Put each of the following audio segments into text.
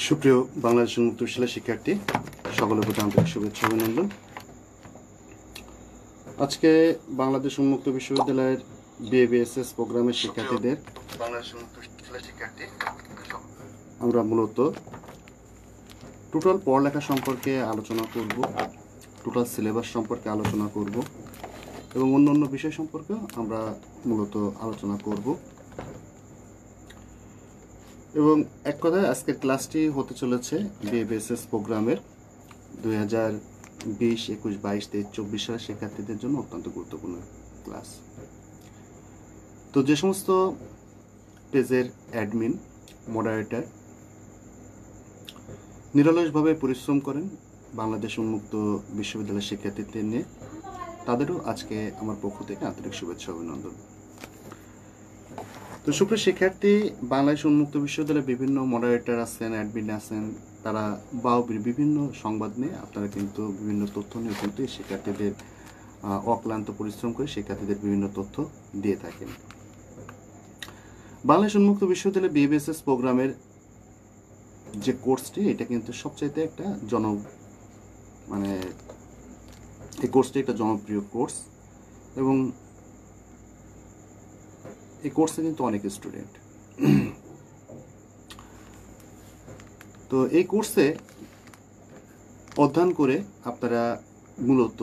সুপ্রিয় বাংলাদেশ উন্মুক্ত বিশ্ববিদ্যালয়ের শিক্ষার্থী, সকলের প্রতি আন্তরিক শুভেচ্ছা অভিনন্দন। আজকে বাংলাদেশ উন্মুক্ত বিশ্ববিদ্যালয়ের বিএবিএসএস প্রোগ্রামের শিক্ষার্থীদের আমরা মূলত টোটাল পড়ালেখা সম্পর্কে আলোচনা করব, টোটাল সিলেবাস সম্পর্কে আলোচনা করব এবং অন্যান্য বিষয় সম্পর্কে আমরা মূলত আলোচনা করব। এবং এক কথায় আজকের ক্লাসটি হতে চলেছে বিএবিএসএস প্রোগ্রামের 2020, 21, 22, 23, 24 সালের শিক্ষার্থীদের জন্য অত্যন্ত গুরুত্বপূর্ণ ক্লাস। তো যে সমস্ত পেজের অ্যাডমিন, মডারেটর নিরলসভাবে পরিশ্রম করেন বাংলাদেশ উন্মুক্ত বিশ্ববিদ্যালয়ের শিক্ষার্থীদের নিয়ে, তাদেরও আজকে আমার পক্ষ থেকে আন্তরিক শুভেচ্ছা অভিনন্দন। তো সুপ্রিয় শিক্ষার্থী, বাংলাদেশ উন্মুক্ত বিশ্ববিদ্যালয়ে বিভিন্ন মডারেটর আছেন, অ্যাডমিন আছেন, তারা বিভিন্ন সংবাদ নিয়ে আপনারা কিন্তু বিভিন্ন তথ্য নিয়ে কিন্তু শিক্ষার্থীদের অক্লান্ত পরিশ্রম করে শিক্ষার্থীদের বিভিন্ন তথ্য দিয়ে থাকেন। বাংলাদেশ উন্মুক্ত বিশ্ববিদ্যালয়ে বিএবিএসএস প্রোগ্রামের যে কোর্সটি, এটা কিন্তু সবচাইতে একটা এই কোর্সটি একটা জনপ্রিয় কোর্স এবং এই কোর্সে কিন্তু অনেক স্টুডেন্ট। তো এই কোর্সে অধ্যয়ন করে আপনারা মূলত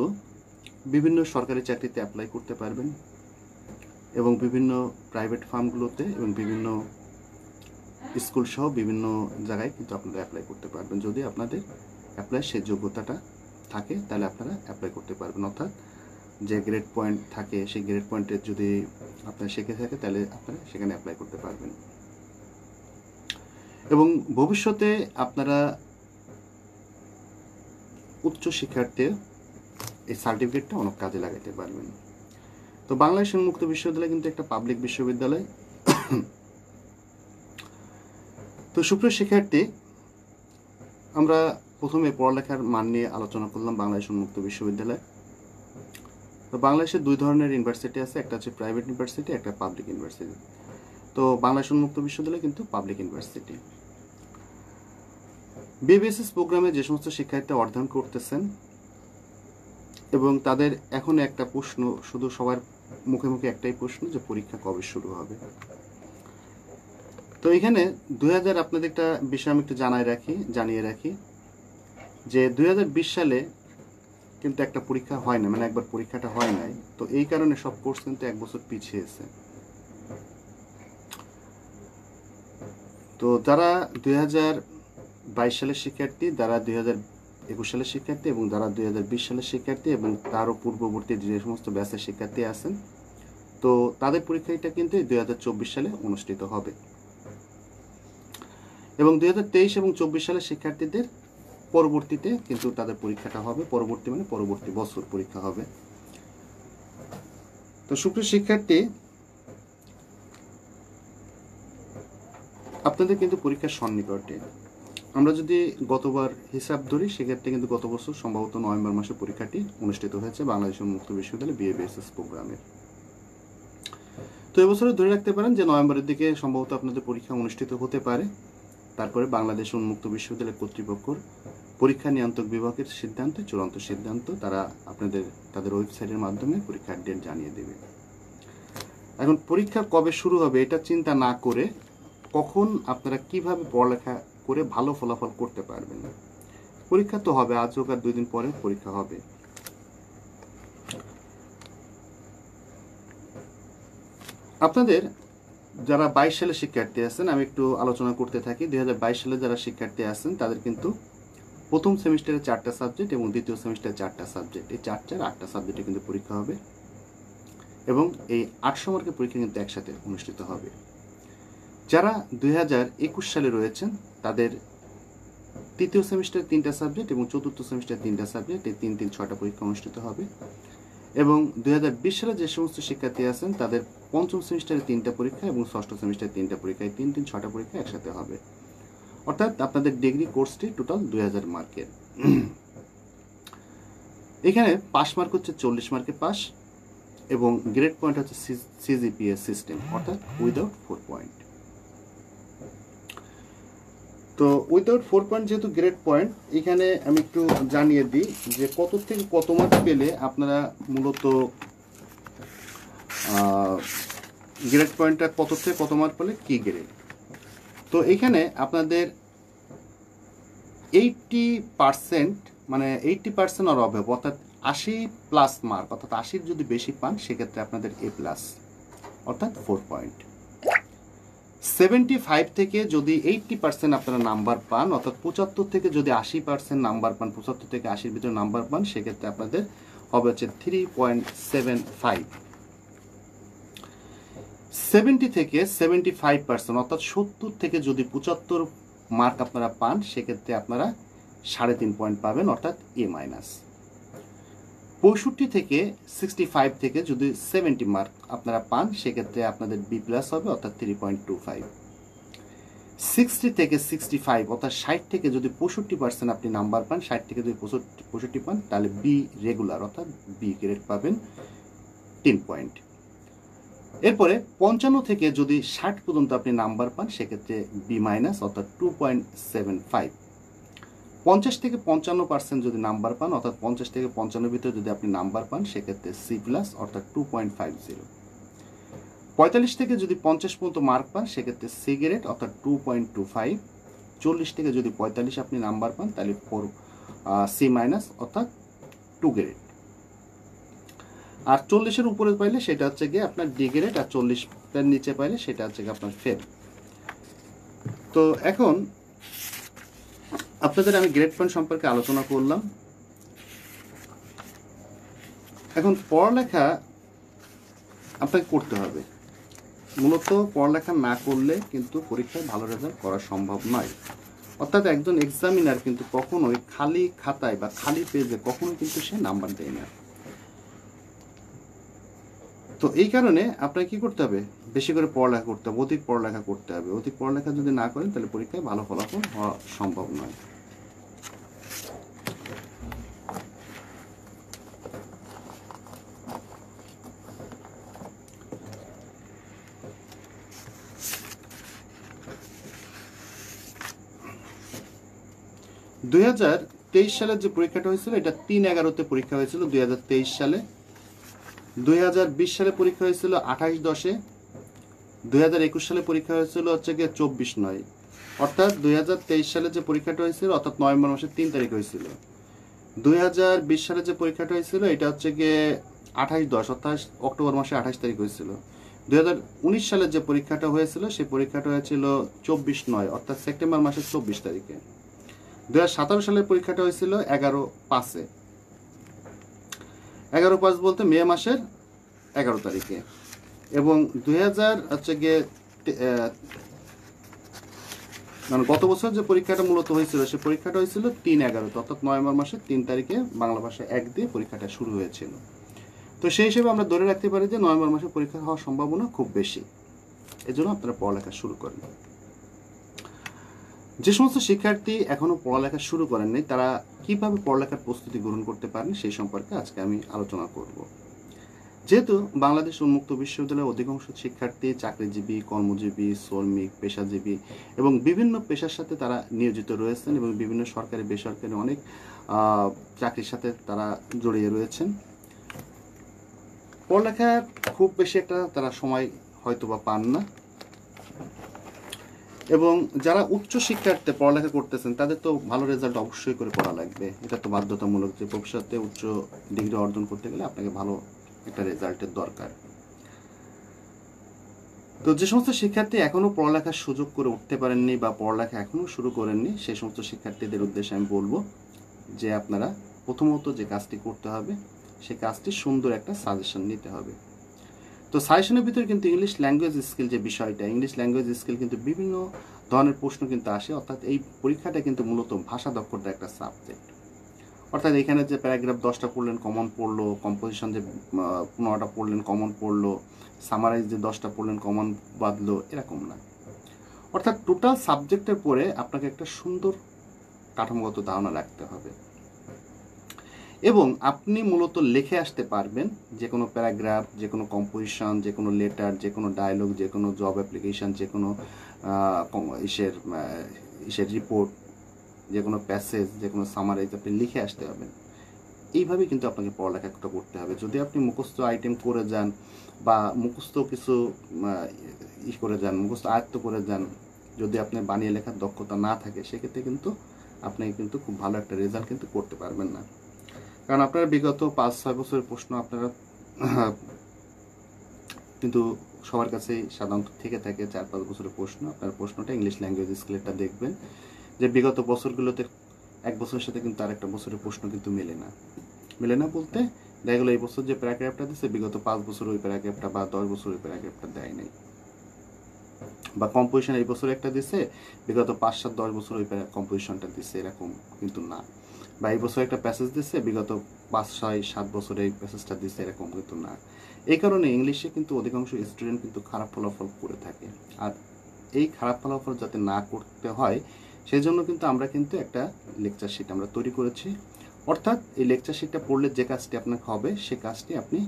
বিভিন্ন সরকারি চাকরিতে অ্যাপ্লাই করতে পারবেন এবং বিভিন্ন প্রাইভেট ফার্মগুলোতে এবং বিভিন্ন স্কুল সহ বিভিন্ন জায়গায় কিন্তু আপনারা অ্যাপ্লাই করতে পারবেন। যদি আপনাদের অ্যাপ্লাই সেই যোগ্যতাটা থাকে তাহলে আপনারা অ্যাপ্লাই করতে পারবেন, অর্থাৎ যে গ্রেড পয়েন্ট থাকে সেই গ্রেড পয়েন্টে যদি আপনার শিখে থাকে তাহলে আপনারা সেখানে অ্যাপ্লাই করতে পারবেন এবং ভবিষ্যতে আপনারা উচ্চ শিক্ষার্থে এই সার্টিফিকেটটা অনেক কাজে লাগাতে পারবেন। তো বাংলাদেশ উন্মুক্ত বিশ্ববিদ্যালয় কিন্তু একটা পাবলিক বিশ্ববিদ্যালয়। তো সুপ্রিয় শিক্ষার্থী, আমরা প্রথমে পড়ালেখার মান নিয়ে আলোচনা করলাম বাংলাদেশ উন্মুক্ত বিশ্ববিদ্যালয়। তো বাংলাদেশে দুই ধরনের ইউনিভার্সিটি আছে, একটা হচ্ছে প্রাইভেট ইউনিভার্সিটি, একটা পাবলিক ইউনিভার্সিটি। তো বাংলাদেশ উন্মুক্ত বিশ্ববিদ্যালয় কিন্তু পাবলিক ইউনিভার্সিটি। বিএবিএসএস প্রোগ্রামে যে সমস্ত শিক্ষার্থী অধ্যয়ন করতেছেন এবং তাদের এখন একটা প্রশ্ন, শুধু সবার মুখে মুখে একটাই প্রশ্ন যে পরীক্ষা কবে শুরু হবে। তো এখানে 2000 আপনাদের একটা বিষয় আমি একটু জানিয়ে রাখি যে 2020 সালে কিন্তু একটা পরীক্ষা হয় না, মানে একবার পরীক্ষাটা হয় নাই। তো এই কারণে সব কোর্স কিন্তু এক বছর পিছিয়েছে। তো যারা 2022 সালের শিক্ষার্থী, যারা 2021 সালের শিক্ষার্থী এবং যারা 2020 সালের শিক্ষার্থী এবং তারও পূর্ববর্তী যে সমস্ত ব্যাচের শিক্ষার্থী আছেন, তো তাদের পরীক্ষাটা কিন্তু 2024 সালে অনুষ্ঠিত হবে এবং 2023 এবং 24 সালের শিক্ষার্থীদের পরবর্তীতে কিন্তু তাদের পরীক্ষাটা হবে, পরবর্তী বছর পরীক্ষা হবে। তো সুপ্রিয় শিক্ষার্থী, আপনাদের কিন্তু পরীক্ষার সন্নিকটে। আমরা যদি গতবার হিসাব ধরি, সেক্ষেত্রে কিন্তু গত বছর সম্ভবত নভেম্বর মাসে পরীক্ষাটি অনুষ্ঠিত হয়েছে বাংলাদেশ উন্মুক্ত বিশ্ববিদ্যালয় বিএবিএসএস প্রোগ্রামের। তো এবছরে ধরে রাখতে পারেন যে নভেম্বরের দিকে সম্ভবত আপনাদের পরীক্ষা অনুষ্ঠিত হতে পারে। তারপরে বাংলাদেশ উন্মুক্ত বিশ্ববিদ্যালয় কর্তৃপক্ষর পরীক্ষা নিয়ন্ত্রক বিভাগের চূড়ান্ত সিদ্ধান্ত তারা তাদের ওয়েবসাইটের মাধ্যমে পরীক্ষার ডেট জানিয়ে দেবে। এখন পরীক্ষা কবে শুরু হবে এটা চিন্তা না করে কখন আপনারা কিভাবে পড়ালেখা করে ভালো ফলাফল করতে পারবেন। পরীক্ষা তো হবে, আজ হোক আর 2 দিন পরে পরীক্ষা হবে। আপনাদের যারা 22 সালের শিক্ষার্থী আছেন, আমি একটু আলোচনা করতে থাকি। 2022 সালে যারা শিক্ষার্থী আছেন তাদের কিন্তু প্রথম সেমিস্টারে 4টা সাবজেক্ট এবং দ্বিতীয় সেমিস্টারে 4টা সাবজেক্ট, এই 8টা সাবজেক্টে কিন্তু পরীক্ষা হবে এবং এই 800 মার্কের পরীক্ষা কিন্তু একসাথে অনুষ্ঠিত হবে। যারা 2021 সালে রয়েছেন তাদের তৃতীয় সেমিস্টারে 3টা সাবজেক্ট এবং চতুর্থ সেমিস্টারে 3টা সাবজেক্ট, এই 6টা পরীক্ষা অনুষ্ঠিত হবে এবং 2020 সালে যে সমস্ত শিক্ষার্থী আছেন তাদের পঞ্চম সেমিস্টারে 3টা পরীক্ষা এবং ষষ্ঠ সেমিস্টারে 3টা পরীক্ষা, এই 6টা পরীক্ষা একসাথে হবে। অর্থাৎ আপনাদের ডিগ্রি কোর্সটি টোটাল 2000 মার্কের। এখানে পাস মার্ক হচ্ছে 40 মার্কে পাস এবং গ্রেড পয়েন্ট হচ্ছে সিজিপিএ সিস্টেম, অর্থাৎ উইদাউট 4 পয়েন্ট। তো উইদাউট 4 পয়েন্ট যেহেতু গ্রেড পয়েন্ট, এখানে আমি একটু জানিয়ে দিই যে কত থেকে কত মার্ক পেলে আপনারা মূলত গ্রেড পয়েন্টটা কত থেকে কত মার্ক পেলে কি গ্রেড। তো এখানে আপনাদের 80% মানে 80% আর অভাব, অর্থাৎ 80+ মার্ক, অর্থাৎ 80 যদি বেশি পান সেক্ষেত্রে আপনাদের A+, অর্থাৎ 4 পয়েন্ট। 75 থেকে যদি 80% আপনারা নাম্বার পান, অর্থাৎ 75 থেকে যদি 80% নাম্বার পান, 75 থেকে 80-র ভিতরে নাম্বার পান, সেক্ষেত্রে আপনাদের হবে হচ্ছে 3.75। 70 থেকে 75%, অর্থাৎ 70 থেকে যদি 75 মার্ক আপনারা পান, সেক্ষেত্রে আপনারা 3.5 পয়েন্ট পাবেন, অর্থাৎ A-। 65 থেকে 65 থেকে যদি 70 মার্ক আপনারা পান, সেক্ষেত্রে আপনাদের B+ হবে, অর্থাৎ 3.25। 60 থেকে 65, অর্থাৎ 60 থেকে যদি 65% আপনি নাম্বার পান, 60 থেকে যদি 65 পান, তাহলে B রেগুলার, অর্থাৎ B গ্রেড পাবেন, 10 পয়েন্ট। এরপরে 55 থেকে যদি 60 পর্যন্ত আপনি নাম্বার পান, সেক্ষেত্রে B-, অর্থাৎ 2.75। 50 থেকে 55% যদি নাম্বার পান, অর্থাৎ 50 থেকে 55-এর ভিতরে যদি আপনি নাম্বার পান, সেক্ষেত্রে C+, অর্থাৎ 2.50। 45 থেকে যদি 50 পর্যন্ত মার্ক পান, সেক্ষেত্রে C গ্রেড, অর্থাৎ 2.25। 40 থেকে যদি 45 আপনি নাম্বার পান, তাহলে C-, অর্থাৎ 2 গ্রেড। আর 40-এর উপরে পাইলে সেটা হচ্ছে গিয়ে আপনার D গ্রেড, আর 40-এর নিচে পাইলে সেটা হচ্ছে গিয়ে আপনার ফেল। তো এখন আপনাদের আমি গ্রেড পয়েন্ট সম্পর্কে আলোচনা করলাম। এখন পড়ালেখা আপনাকে করতে হবে। মূলত পড়ালেখা না করলে কিন্তু পরীক্ষায় ভালো রেজাল্ট করা সম্ভব নয়। অর্থাৎ একজন এক্সামিনার কিন্তু কখনোই খালি খাতায় বা খালি পেজে কখনোই কিন্তু সে নাম্বার দেয় না। তো এই কারণে আপনাকে কি করতে হবে, বেশি করে পড়ালেখা করতে হবে, অধিক পড়ালেখা করতে হবে। অধিক পড়ালেখা যদি না করেন, তাহলে পরীক্ষায় ভালো ফলাফল হওয়া সম্ভব নয়। – 2023 সালের যে পরীক্ষাটা হয়েছিল, এটা 3/11-তে পরীক্ষা হয়েছিল 2023 সালে। 2020 সালে পরীক্ষা হয়েছিল 28/10-এ। 2021 সালে পরীক্ষা হয়েছিল হচ্ছে গিয়ে 24/9। অর্থাৎ 2023 সালে যে পরীক্ষাটা হয়েছিল, অর্থাৎ নভেম্বর মাসের 3 তারিখ হয়েছিল। 2020 সালে যে পরীক্ষাটা হয়েছিল, এটা হচ্ছে গিয়ে 28/10, অর্থাৎ অক্টোবর মাসে 28 তারিখ হয়েছিল। 2019 সালে যে পরীক্ষাটা হয়েছিল, সেই পরীক্ষাটা হয়েছিল 24/9, অর্থাৎ সেপ্টেম্বর মাসের 24 তারিখে। 2017 সালের পরীক্ষাটা হয়েছিল 11/5-এ। 11/5 বলতে মে মাসের 11 তারিখে। এবং 2000 হচ্ছে গিয়ে মানে গত বছর যে পরীক্ষাটা মূলত হয়েছিল, সে পরীক্ষাটা হয়েছিল 3/11-তে, অর্থাৎ নভেম্বর মাসের 3 তারিখে বাংলা ভাষা 1 দিয়ে পরীক্ষাটা শুরু হয়েছিল। তো সেই হিসেবে আমরা ধরে রাখতে পারি যে নভেম্বর মাসে পরীক্ষা হওয়ার সম্ভাবনা খুব বেশি। এজন্য আপনারা পড়ালেখা শুরু করেন। যে সমস্ত শিক্ষার্থী এখনো পড়ালেখা শুরু করেননি, তারা কিভাবে পড়ালেখার প্রস্তুতি গ্রহণ করতে পারেন সেই সম্পর্কে আজকে আমি আলোচনা করব। যেহেতু বাংলাদেশ উন্মুক্ত বিশ্ববিদ্যালয়ের অধিকাংশ শিক্ষার্থী চাকরিজীবী, কর্মজীবী, শ্রমিক, পেশাজীবী এবং বিভিন্ন পেশার সাথে তারা নিয়োজিত রয়েছেন এবং বিভিন্ন সরকারি বেসরকারি অনেক চাকরির সাথে তারা জড়িয়ে রয়েছেন। পড়ালেখা খুব বেশি একটা তারা সময় হয়তো বা পান না। এবং যারা উচ্চ শিক্ষার্থে পড়ালেখা করতেছেন, তাদের তো ভালো রেজাল্ট অবশ্যই করে করা লাগবে। এটা তো বাধ্যতামূলক যে ভবিষ্যতে উচ্চ ডিগ্রি অর্জন করতে গেলে আপনাকে ভালো একটা রেজাল্টের দরকার। তো যে সমস্ত শিক্ষার্থী এখনো পড়ালেখার সুযোগ করে উঠতে পারেননি বা পড়ালেখা এখনো শুরু করেননি, সেই সমস্ত শিক্ষার্থীদের উদ্দেশ্যে আমি বলবো যে আপনারা প্রথমত যে কাজটি করতে হবে, সেই কাজটি সুন্দর একটা সাজেশন নিতে হবে। তো সাজেশনের ভিতরে কিন্তু ইংলিশ ল্যাঙ্গুয়েজ স্কিল যে বিষয়টা, ইংলিশ ল্যাঙ্গুয়েজ স্কিল কিন্তু বিভিন্ন ধরনের প্রশ্ন কিন্তু আসে। অর্থাৎ এই পরীক্ষাটা কিন্তু মূলত ভাষা দক্ষতা একটা সাবজেক্ট। অর্থাৎ এখানে যে প্যারাগ্রাফ 10টা পড়লেন কমন পড়লো, কম্পোজিশন যে 15টা পড়লেন কমন পড়লো, সামারাইজ যে 10টা পড়লেন কমন বাদলো, এরকম না। অর্থাৎ টোটাল সাবজেক্টের পরে আপনাকে একটা সুন্দর কাঠামোগত ধারণা রাখতে হবে এবং আপনি মূলত লিখে আসতে পারবেন যে কোনো প্যারাগ্রাফ, যে কোনো কম্পোজিশন, যে কোনো লেটার, যে কোনো ডায়লগ, যে কোনো জব অ্যাপ্লিকেশন, যে কোনো রিপোর্ট, যে কোনো প্যাসেজ, যে কোনো সামারাইজ আপনি লিখে আসতে হবেন। এইভাবে কিন্তু আপনাকে পড়ালেখাটা করতে হবে। যদি আপনি মুখস্থ আইটেম করে যান বা মুখস্থ কিছু করে যান, মুখস্থ আয়ত্ত করে যান, যদি আপনার বানিয়ে লেখার দক্ষতা না থাকে, সেক্ষেত্রে কিন্তু আপনি কিন্তু খুব ভালো একটা রেজাল্ট কিন্তু করতে পারবেন না। কারণ আপনারা বিগত 5-6 বছরের প্রশ্ন আপনারা কিন্তু সবার কাছেই সাধারণত থেকে থাকে 4-5 বছরের প্রশ্ন। আপনার প্রশ্নটা ইংলিশ ল্যাঙ্গুয়েজ স্কিলটা দেখবেন যে বিগত বছরগুলোতে এক বছরের সাথে কিন্তু আরেকটা বছরের প্রশ্ন কিন্তু মেলে না বলতে দেখা গেলো এই বছর যে প্যারাগ্রাফটা দিচ্ছে বিগত 5 বছর ওই প্যারাগ্রাফটা বা 10 বছর ওই প্যারাগ্রাফটা দেয় নাই, বা কম্পোজিশন এই বছর একটা দিচ্ছে বিগত 5-7-10 বছর ওই কম্পোজিশনটা দিচ্ছে, এরকম কিন্তু না। বা এই বছর একটা প্যাসেজ দিচ্ছে বিগত 5-6-7 বছরে এই প্যাসেজটা দিচ্ছে, এরকম কিন্তু না। এই কারণে ইংলিশে কিন্তু অধিকাংশ স্টুডেন্ট কিন্তু খারাপ ফলাফল করে থাকে। আর এই খারাপ ফলাফল যাতে না করতে হয় সেই জন্য কিন্তু আমরা কিন্তু একটা লেকচার শিট আমরা তৈরি করেছি। অর্থাৎ এই লেকচার শিটটা পড়লে যে কাজটি আপনার হবে সে কাজটি আপনি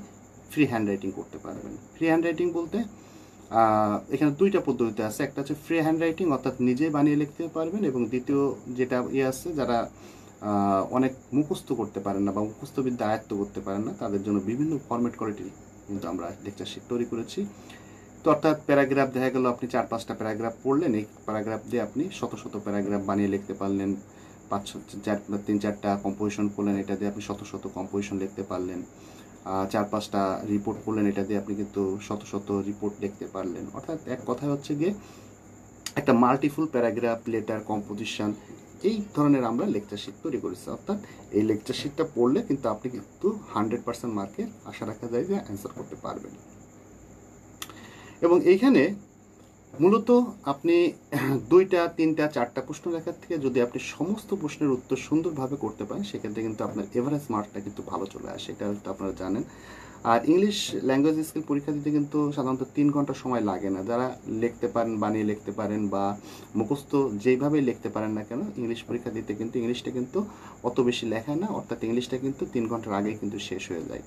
ফ্রি হ্যান্ড রাইটিং করতে পারবেন। ফ্রি হ্যান্ড রাইটিং বলতে এখানে দুইটা পদ্ধতিতে আছে। একটা হচ্ছে ফ্রি হ্যান্ড রাইটিং, অর্থাৎ নিজেই বানিয়ে লিখতে পারবেন, এবং দ্বিতীয় যেটা আছে যারা অনেক মুখস্থ করতে পারেন না বা মুখস্থবিদ্যা আয়ত্ত করতে পারেন না, তাদের জন্য বিভিন্ন ফরম্যাট কোয়ালিটি কিন্তু আমরা লেকচার শিট তৈরি করেছি। তো অর্থাৎ প্যারাগ্রাফ দেখা গেল আপনি 4-5টা প্যারাগ্রাফ পড়লেন, এই প্যারাগ্রাফ দিয়ে আপনি শত প্যারাগ্রাফ বানিয়ে লিখতে পারলেন। 3-4টা কম্পোজিশন পড়লেন, এটা দিয়ে আপনি শত কম্পোজিশন লিখতে পারলেন। 4-5টা রিপোর্ট পড়লেন, এটা দিয়ে আপনি কিন্তু শত রিপোর্ট লিখতে পারলেন। অর্থাৎ এক কথায় হচ্ছে গিয়ে একটা মাল্টিফুল প্যারাগ্রাফ, লেটার, কম্পোজিশন, এই ধরনের আমরা লেকচার শিট তৈরি করেছি। অর্থাৎ এই লেকচার শিটটা পড়লে কিন্তু আপনি কিন্তু 100% মার্কের আশা রাখা যায় যে অ্যান্সার করতে পারবেন। এবং এইখানে মূলত আপনি 2টা, 3টা, 4টা প্রশ্ন লেখার থেকে যদি আপনি সমস্ত প্রশ্নের উত্তর সুন্দরভাবে করতে পারেন, সেক্ষেত্রে কিন্তু আপনার এভারেজ মার্কটা কিন্তু ভালো চলে আসে, এটা হয়তো আপনারা জানেন। আর ইংলিশ ল্যাঙ্গুয়েজ স্কিল পরীক্ষা দিতে কিন্তু সাধারণত 3 ঘন্টা সময় লাগে না। যারা লিখতে পারেন, বানিয়ে লিখতে পারেন বা মুখস্থ যেইভাবে লিখতে পারেন না কেন, ইংলিশ পরীক্ষা দিতে কিন্তু ইংলিশটা কিন্তু অত বেশি লেখা না, অর্থাৎ ইংলিশটা কিন্তু 3 ঘন্টার আগেই কিন্তু শেষ হয়ে যায়।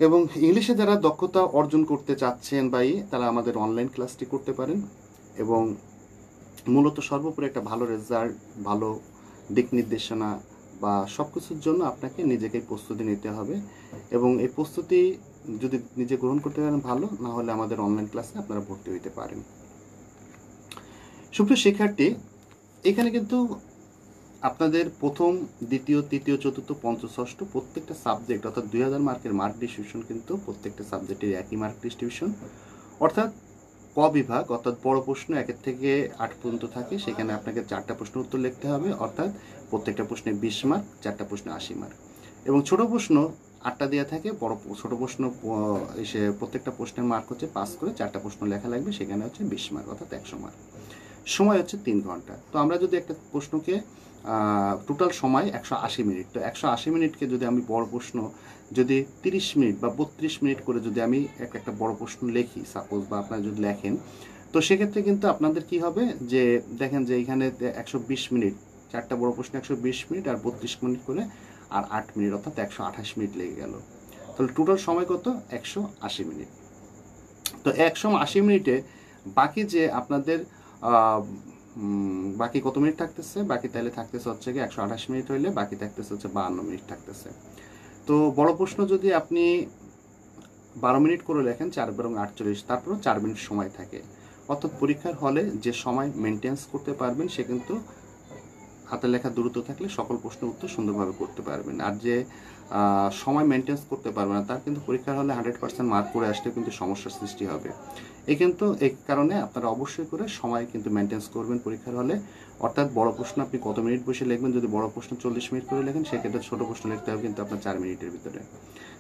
এবং ইংলিশে যারা দক্ষতা অর্জন করতে চাচ্ছেন তারা আমাদের অনলাইন ক্লাসটি করতে পারেন। এবং মূলত সর্বোপরি একটা ভালো রেজাল্ট, ভালো দিক নির্দেশনা বা সব কিছুর জন্য আপনাকে নিজেকেই প্রস্তুতি নিতে হবে। এবং এই প্রস্তুতি যদি নিজে গ্রহণ করতে পারেন ভালো, না হলে আমাদের অনলাইন ক্লাসে আপনারা ভর্তি হইতে পারেন। সুপ্রিয় শিক্ষার্থী, এখানে কিন্তু আপনাদের প্রথম, দ্বিতীয়, তৃতীয়, চতুর্থ, পঞ্চম, ষষ্ঠ প্রত্যেকটা সাবজেক্ট অর্থাৎ 2000 মার্কের মার্ক ডিস্ট্রিবিউশন কিন্তু প্রত্যেকটা সাবজেক্টের একই মার্ক ডিস্ট্রিবিউশন। অর্থাৎ ক বিভাগ অর্থাৎ বড় প্রশ্ন 1 থেকে 8 পর্যন্ত থাকে, সেখানে আপনাকে 4টা প্রশ্ন উত্তর লিখতে হবে, অর্থাৎ প্রত্যেকটা প্রশ্নে 20 মার্ক, 4টা প্রশ্নে 80 মার্ক। এবং ছোট প্রশ্ন 8টা দেওয়া থাকে, ছোট প্রশ্ন এসে প্রত্যেকটা প্রশ্নের মার্ক হচ্ছে 5 করে, 4টা প্রশ্ন লেখা লাগবে, সেখানে হচ্ছে 20 মার্ক অর্থাৎ 100 মার্ক। সময় হচ্ছে 3 ঘন্টা। তো আমরা যদি একটা প্রশ্নকে টোটাল সময় 180 মিনিট, তো 180 মিনিটকে যদি আমি বড় প্রশ্ন যদি 30 মিনিট বা 32 মিনিট করে যদি আমি একটা বড় প্রশ্ন লিখি সাপোজ, বা আপনারা যদি লেখেন, তো সেক্ষেত্রে কিন্তু আপনাদের কি হবে যে দেখেন যে এইখানে 120 মিনিট, 4টা বড় প্রশ্ন 120 মিনিট আর 32 মিনিট করে আর 8 মিনিট অর্থাৎ 128 মিনিট লেগে গেল। তাহলে টোটাল সময় কত? 180 মিনিট। তো 180 মিনিটে বাকি যে আপনাদের বাকি কত মিনিট থাকতেছে? বাকি তাহলে থাকতেছে হচ্ছে কি 128 মিনিট হইলে বাকি থাকতেছে হচ্ছে 52 মিনিট থাকতেছে। তো বড় প্রশ্ন যদি আপনি 12 মিনিট করে লেখেন, 4 এবং 48, তারপরও 4 মিনিট সময় থাকে। অর্থাৎ পরীক্ষার হলে যে সময় মেনটেন্স করতে পারবেন সে কিন্তু হাতে লেখা দ্রুত থাকলে সকল প্রশ্নের উত্তর সুন্দরভাবে করতে পারবেন। আর যে সময় মেনটেন্স করতে পারবে না তার কিন্তু পরীক্ষার হলে 100% মার্ক করে আসলে কিন্তু সমস্যার সৃষ্টি হবে। এই কারণে আপনারা অবশ্যই করে সময় কিন্তু মেনটেন্স করবেন পরীক্ষার হলে। অর্থাৎ বড় প্রশ্ন আপনি কত মিনিট বসে লিখবেন, যদি বড় প্রশ্ন 40 মিনিট করে লেখেন, সেক্ষেত্রে ছোট প্রশ্ন লিখতে হবে কিন্তু আপনার 4 মিনিটের ভিতরে।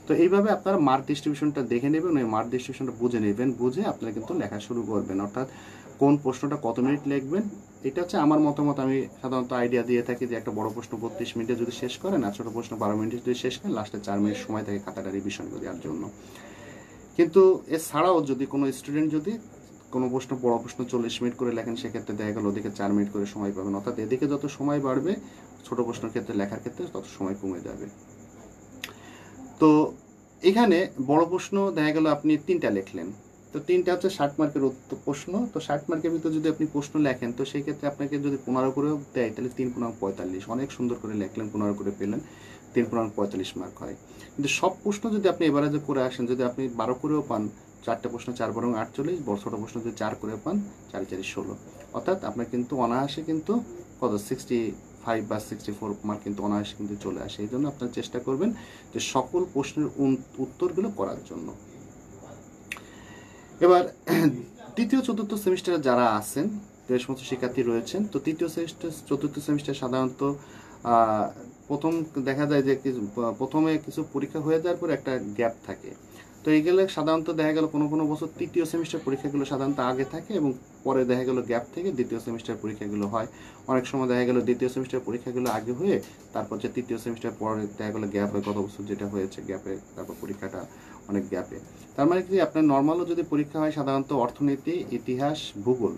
তো এইভাবে আপনারা মার্ক ডিস্ট্রিবিউশনটা দেখে নেবেন, ওই মার্ক ডিস্ট্রিবিউশনটা বুঝে নেবেন, বুঝে আপনারা কিন্তু লেখা শুরু করবেন। অর্থাৎ কোন প্রশ্নটা কত মিনিট লিখবেন, এটা হচ্ছে আমার মতামত। আমি সাধারণত আইডিয়া দিয়ে থাকি যে একটা বড় প্রশ্ন 32 মিনিটে যদি শেষ করেন আর ছোট প্রশ্ন 12 মিনিটে যদি শেষ করেন, লাস্টে 4 মিনিট সময় থাকে খাতাটা রিভিশন দেওয়ার জন্য। কিন্তু এছাড়াও যদি কোনো স্টুডেন্ট যদি কোনো প্রশ্ন বড় প্রশ্ন 40 মিনিট করে লেখেন, সেক্ষেত্রে দেখা গেল ওদিকে 4 মিনিট করে সময় পাবেন। অর্থাৎ এদিকে যত সময় বাড়বে ছোট প্রশ্নের ক্ষেত্রে লেখার ক্ষেত্রে তত সময় কমে যাবে। তো এখানে বড় প্রশ্ন দেখা গেল আপনি 3টা লিখলেন, তো 3টা হচ্ছে 60 মার্কের প্রশ্ন। তো 60 মার্কের ভিতরে যদি আপনি প্রশ্ন লেখেন তো সেই ক্ষেত্রে আপনাকে যদি 15 করেও দেয় তাহলে 3 × 45, অনেক সুন্দর করে লেখলেন, 15 করে পেলেন, 3 × 45 মার্ক হয়। কিন্তু সব প্রশ্ন যদি আপনি এভারেজে করে আসেন, যদি আপনি 12 করেও পান, 4টা প্রশ্ন 4 × 48, বড় ছোট প্রশ্ন যদি 4 করে পান, 4 × 4 = 16, অর্থাৎ আপনার কিন্তু অনায়াসে কিন্তু কত 65 বা 64 মার্ক কিন্তু অনায়াসে কিন্তু চলে আসে। এই জন্য আপনারা চেষ্টা করবেন যে সকল প্রশ্নের উত্তরগুলো করার জন্য। এবার তৃতীয় চতুর্থ সেমিস্টারে যারা আছেন, যে সমস্ত শিক্ষার্থী রয়েছেন, তো তৃতীয় সেমিস্টার চতুর্থ সেমিস্টার সাধারণত প্রথম দেখা যায় যে প্রথমে কিছু পরীক্ষা হয়ে যাওয়ার পর একটা গ্যাপ থাকে। তো এইগুলো সাধারণত দেখা গেল কোনো বছর তৃতীয় সেমিস্টার পরীক্ষাগুলো সাধারণত আগে থাকে এবং পরে দেখা গেল গ্যাপ থেকে দ্বিতীয় সেমিস্টার পরীক্ষাগুলো হয়। অনেক সময় দেখা গেল দ্বিতীয় সেমিস্টার পরীক্ষাগুলো আগে হয়ে তারপর যে তৃতীয় সেমিস্টার পরে দেখা গেলো গ্যাপ হয়, গত বছর যেটা হয়েছে গ্যাপে, তারপর পরীক্ষাটা অনেক গ্যাপে। তার মানে কি আপনার নর্মালও যদি পরীক্ষা হয় সাধারণত অর্থনীতি, ইতিহাস, ভূগোল,